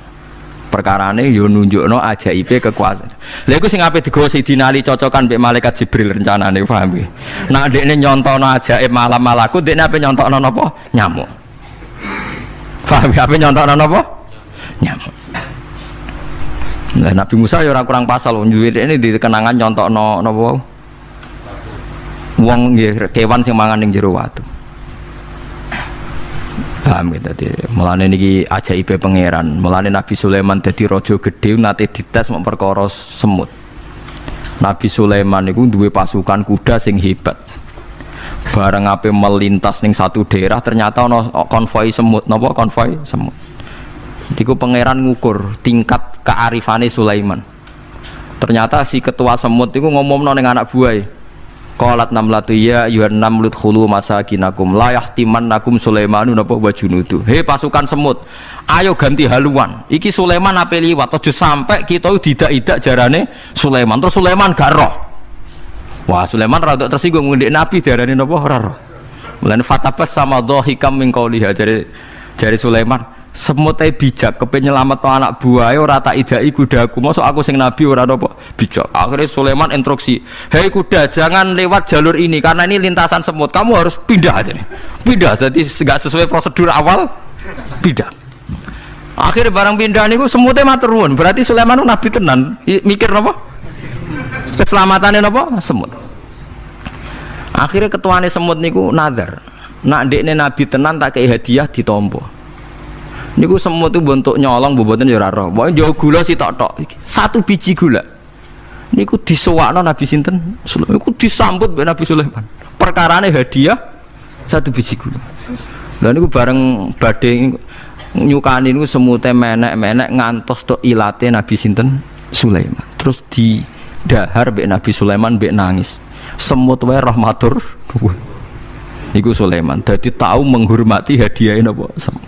Perkarane yo nunjukno ajaibe kekuasaan. Lha iku sing ape digawa Sidina Ali cocokan mbek malaikat Jibril rencanane paham nggih. Nek dekne nyontono ajaib malam malaku dekne ape nyontokno napa? Nyamuk. Paham ya ape nyontokno napa? Nyamuk. Nah, Nabi Musa ya ora kurang pasal ini di kenangan nyontokno napa wong nggih kewan sing mangan ning jero watu. Paham gitu tadi. Mulane niki ajaibe pangeran. Mulane Nabi Sulaiman dadi raja gedhe nate dites mok perkara semut. Nabi Sulaiman niku duwe pasukan kuda sing hebat. Bareng ape melintas ning satu daerah ternyata ana konvoi semut, napa konvoi semut. Iku pangeran ngukur tingkat kearifane Sulaiman. Ternyata si ketua semut itu ngomongno ning anak buahe. Qalat namlatu ya ayuhan namlut khulu masakinakum la yahtimannakum Sulaimanu napa wa junudu. Hei pasukan semut, ayo ganti haluan. Iki Sulaiman ape liwat aja sampai kita didak-idak jarane Sulaiman. Terus Sulaiman gak roh. Wah, Sulaiman rada tersinggung ngendek Nabi diarani napa ora roh. Mulane fatabas sama dhahikam min qauliha jare Sulaiman semut bijak kepen nyelametno anak buahe ora tak idai kudaku mosok aku sing nabi ora apa bijak. Akhirnya Sulaiman instruksi, hei kuda jangan lewat jalur ini karena ini lintasan semut, kamu harus pindah aja nih, pindah jadi nggak sesuai prosedur awal pindah. Akhirnya barang pindah niku semutnya matur nuwun, berarti Sulaiman nabi tenan mikir apa keselamatannya apa semut. Akhirnya ketuane semut niku nadar nak dekne nabi tenan tak kei hadiah ditompo. Niku semut itu bentuk nyolong boboten ya ora roh. Pokoke jauh gula sitok-tok. Satu biji gula. Niku disewakno Nabi sinten? Sulaiman. Niku disambut mbek Nabi Sulaiman. Perkarane hadiah satu biji gula. Lah niku bareng badhe nyukani niku semute menek-menek ngantos tok ilate Nabi sinten? Sulaiman. Terus didahar mbek Nabi Sulaiman mbek nangis. Semut wae rahmatur. Niku Sulaiman. Dadi tahu menghormati hadiah napa semut.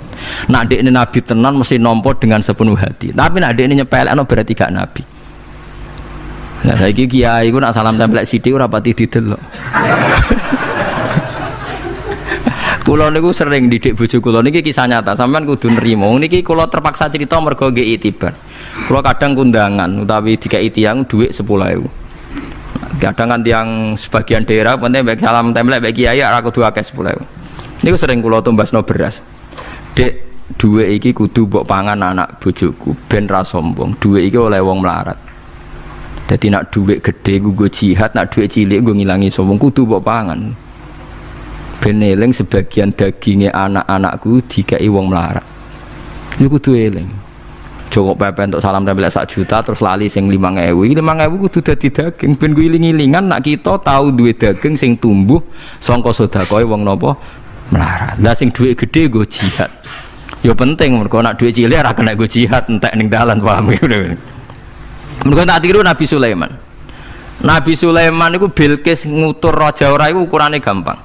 Nak dekne nabi tenan mesti nampa dengan sepenuh hati. Tapi nak dekne nyepelekno berarti gak nabi. Nah saiki kiai ku nak salam tempel sithik ora pati didelok. Kula niku sering didik bojo kula niki kisah nyata, sampean kudu nrimo. Niki kula terpaksa cerita mergo nggih itibar. Kula kadang kundangan utawi dikai tiyang dhuwit 10.000. Kadang kan tiyang sebagian daerah penting baik salam tempel baik kiai ora kudu akeh 10.000. Niku sering kula tumbasno beras. Dek, duwe iki kudu mbok pangan anak bojoku ben ra sombong. Duwe iki oleh wong melarat. Dadi nak duwe gede nggo jihad, nak duwe cilik nggo ngilangi sombong kudu mbok pangan. Ben eling sebagian daginge anak-anakku dikai wong melarat. Niku kudu eling. Joko pepe untuk salam tempel 1 juta terus lali sing 5.000. 5.000 kudu dadi daging ben iling-ilingan nak kita tahu duwe daging sing tumbuh saka sedekahe wong napa melarat. Lah sing dhuwit gede nggo jihad. Ya penting mergo nek dhuwit cilik ora kena nggo jihad entek ning dalan paham ya. Mergo tak tiru Nabi Sulaiman. Nabi Sulaiman iku Bilqis ngutur raja ora iku ukurane gampang.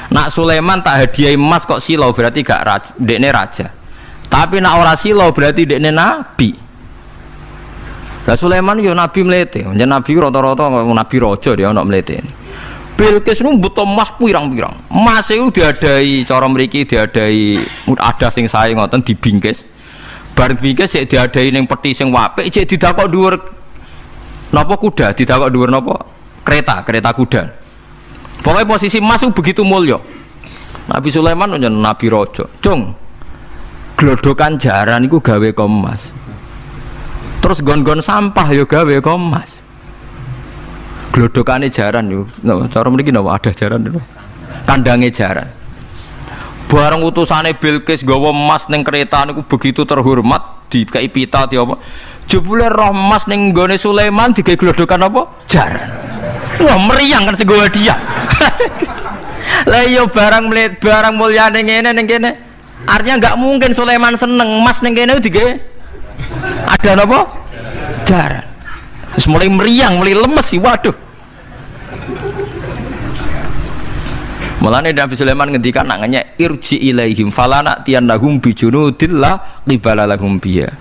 Nak Sulaiman tak hadiah emas kok silau berarti gak raja, dekne raja. Tapi nak ora silau berarti dekne nabi. Lah Sulaiman yo nabi mlete. Jeneng nabi rata-rata nabi raja dia ono mlete. Bilqis nu butuh emas pirang-pirang. Emas itu diadai cara mriki diadai ada sing sae ngoten dibingkis. Bar bingkis sik diadai ning peti sing apik cek didakok dhuwur napa kuda, didakok dhuwur napa kereta kuda. Pokoknya posisi emas itu begitu mulia. Nabi Sulaiman nyen nabi raja. Cung. Glodokan jaran iku gawe emas. Terus gon-gon sampah yo gawe emas. Glodokane jaran yo. Cara mriki napa ada jaran itu. Kandange jaran. Bareng utusane Bilqis gawa emas ning kereta niku begitu terhormat, dikai pita di apa. Jebule roh emas ning nggone Sulaiman digawe glodokan apa? Jaran. Wah meriang kan segowo dia. Lah yo barang mulyane ngene ning kene. Artinya enggak mungkin Sulaiman seneng emas ning kene digawe ada napa? Jaran. Wis mulai meriang, mulai lemes sih, waduh. Mulane Nabi Sulaiman ngendikan nak ngenyek irji ilaihim falana tiyannahum bijunudillah qibala lahum biya.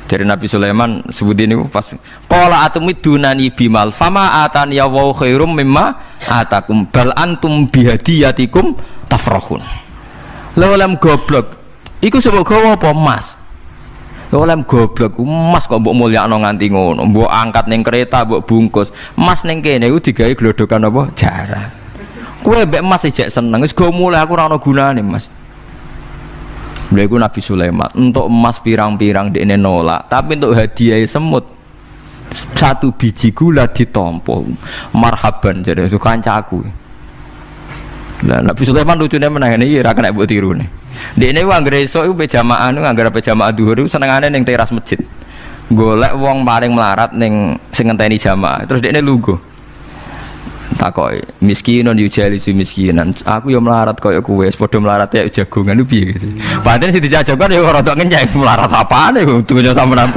Dari Nabi Sulaiman sebut ini pas qala atumidunani bimal fama atani ya wa khairum mimma atakum bal antum bihadiyatikum tafrahun. Lha goblok iku sebab gawa apa emas? Lha goblok emas kok mbok mulyakno nganti ngono, mbok angkat ning kereta mbok bungkus. Emas ning kene iku digawe glodokan apa? Jaran. Kowe mbek emas ijek seneng wis go mulai aku ora ono gunane Mas. Lha iku Nabi Sulaiman untuk emas pirang-pirang dekne nolak, tapi untuk hadiah semut satu biji gula ditompo. Marhaban jare kancaku. Lah Nabi Sulaiman lucune meneh iki ora kena mbok tirune. Dekne ku anggere esuk iku pe jamaah nu anggere pe jamaah dhuwur iku senengane ning teras masjid. Golek wong paling melarat ning sing ngenteni jamaah. Terus dekne lungguh. Takoki miskinun yujalisu miskinan. Aku yo melarat koyo kowe, padha melarat ya jagongan ku piye gitu. Padahal sing dijajokan yo rada ngenyek melarat apane dunya sampean.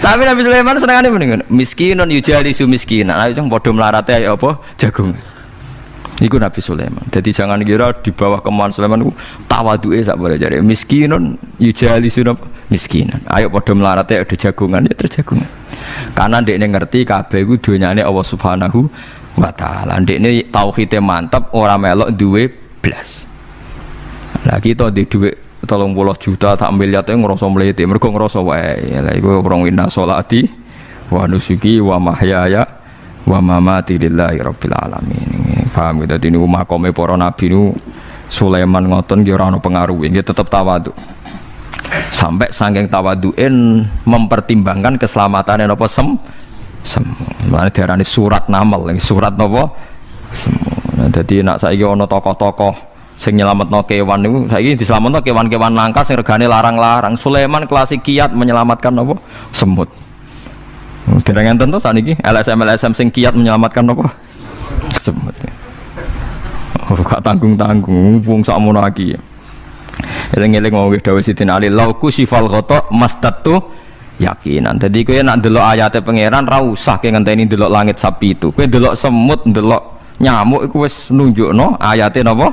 Tapi Nabi Sulaiman senengane mendingan miskinun yujalisu miskinan. Ayo padha melarat ya apa jagung. Iku Nabi Sulaiman. Jadi jangan kira di bawah kemauan Sulaiman ku tawaduke sak boleh jare miskinun yujalisu miskinan. Ayo padha melarat ya ada jagongan ya terjagungan. Karena ndekne ngerti kabeh iku donyane Allah Subhanahu wa taala. Ndekne tauhide mantep ora melok duwe blas. Lah kita di dhuwit 30 juta tak miliar e ngrasa mlete mergo ngrasa wae. Lah iku wong winna sholati wa nusuki wa mahyaya wa mamati lillahi rabbil alamin. Paham gitu dene makome para nabi nu Sulaiman ngoten ki ora ana pengaruhe, nggih tetep tawadhu. Sampai saking tawaduin mempertimbangkan keselamatan napa Mulane diarani surat namel, surat napa semu. Dadi nek saiki ana tokoh-tokoh sing nyelametno kewan niku saiki diselametno kewan-kewan langka sing regane larang-larang. Sulaiman klasik kiat menyelamatkan napa semut. Dereng enten to saniki LSM sing kiat menyelamatkan napa semut. Ora gak tanggung-tanggung wong sakmono iki. Eling-eling mau wis dawuh Sidin Ali lauku sifal ghata mastatu yakinan. Dadi kowe nek ndelok ayate pangeran ra usah ke ngenteni ndelok langit sapi itu. Kowe ndelok semut, ndelok nyamuk iku wis nunjukno ayate napa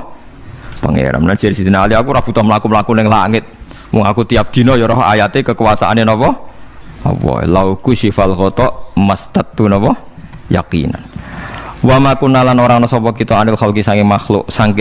pangeran. Lan jare Sidin Ali aku ora butuh mlaku-mlaku ning langit. Wong aku tiap dina ya roh ayate kekuasaane napa? Allah lauku sifal ghata mastatu napa yakinan. Wa ma kunalan ora ana sapa kita anil khalqi saking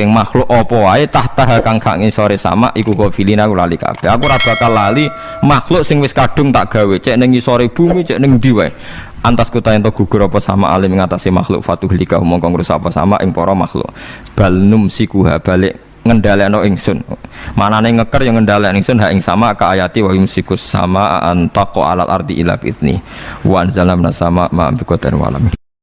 makhluk apa wae tahta kang gak ngisore sama iku gofilina lali kabeh. Aku ora bakal lali makhluk sing wis kadung tak gawe cek ning ngisore bumi cek ning ndi wae. Antas kota ento gugur apa sama alim ngatasi makhluk fatuhlika mongko ngrusak apa sama ing para makhluk. Bal numsikuha balik ngendhalekno ingsun. Manane ngeker yang ngendhalekno ingsun ha ing sama ka ayati wa yumsikus sama antaqa alal ardi ila fitni. Wa anzalna sama ma bi qatar wa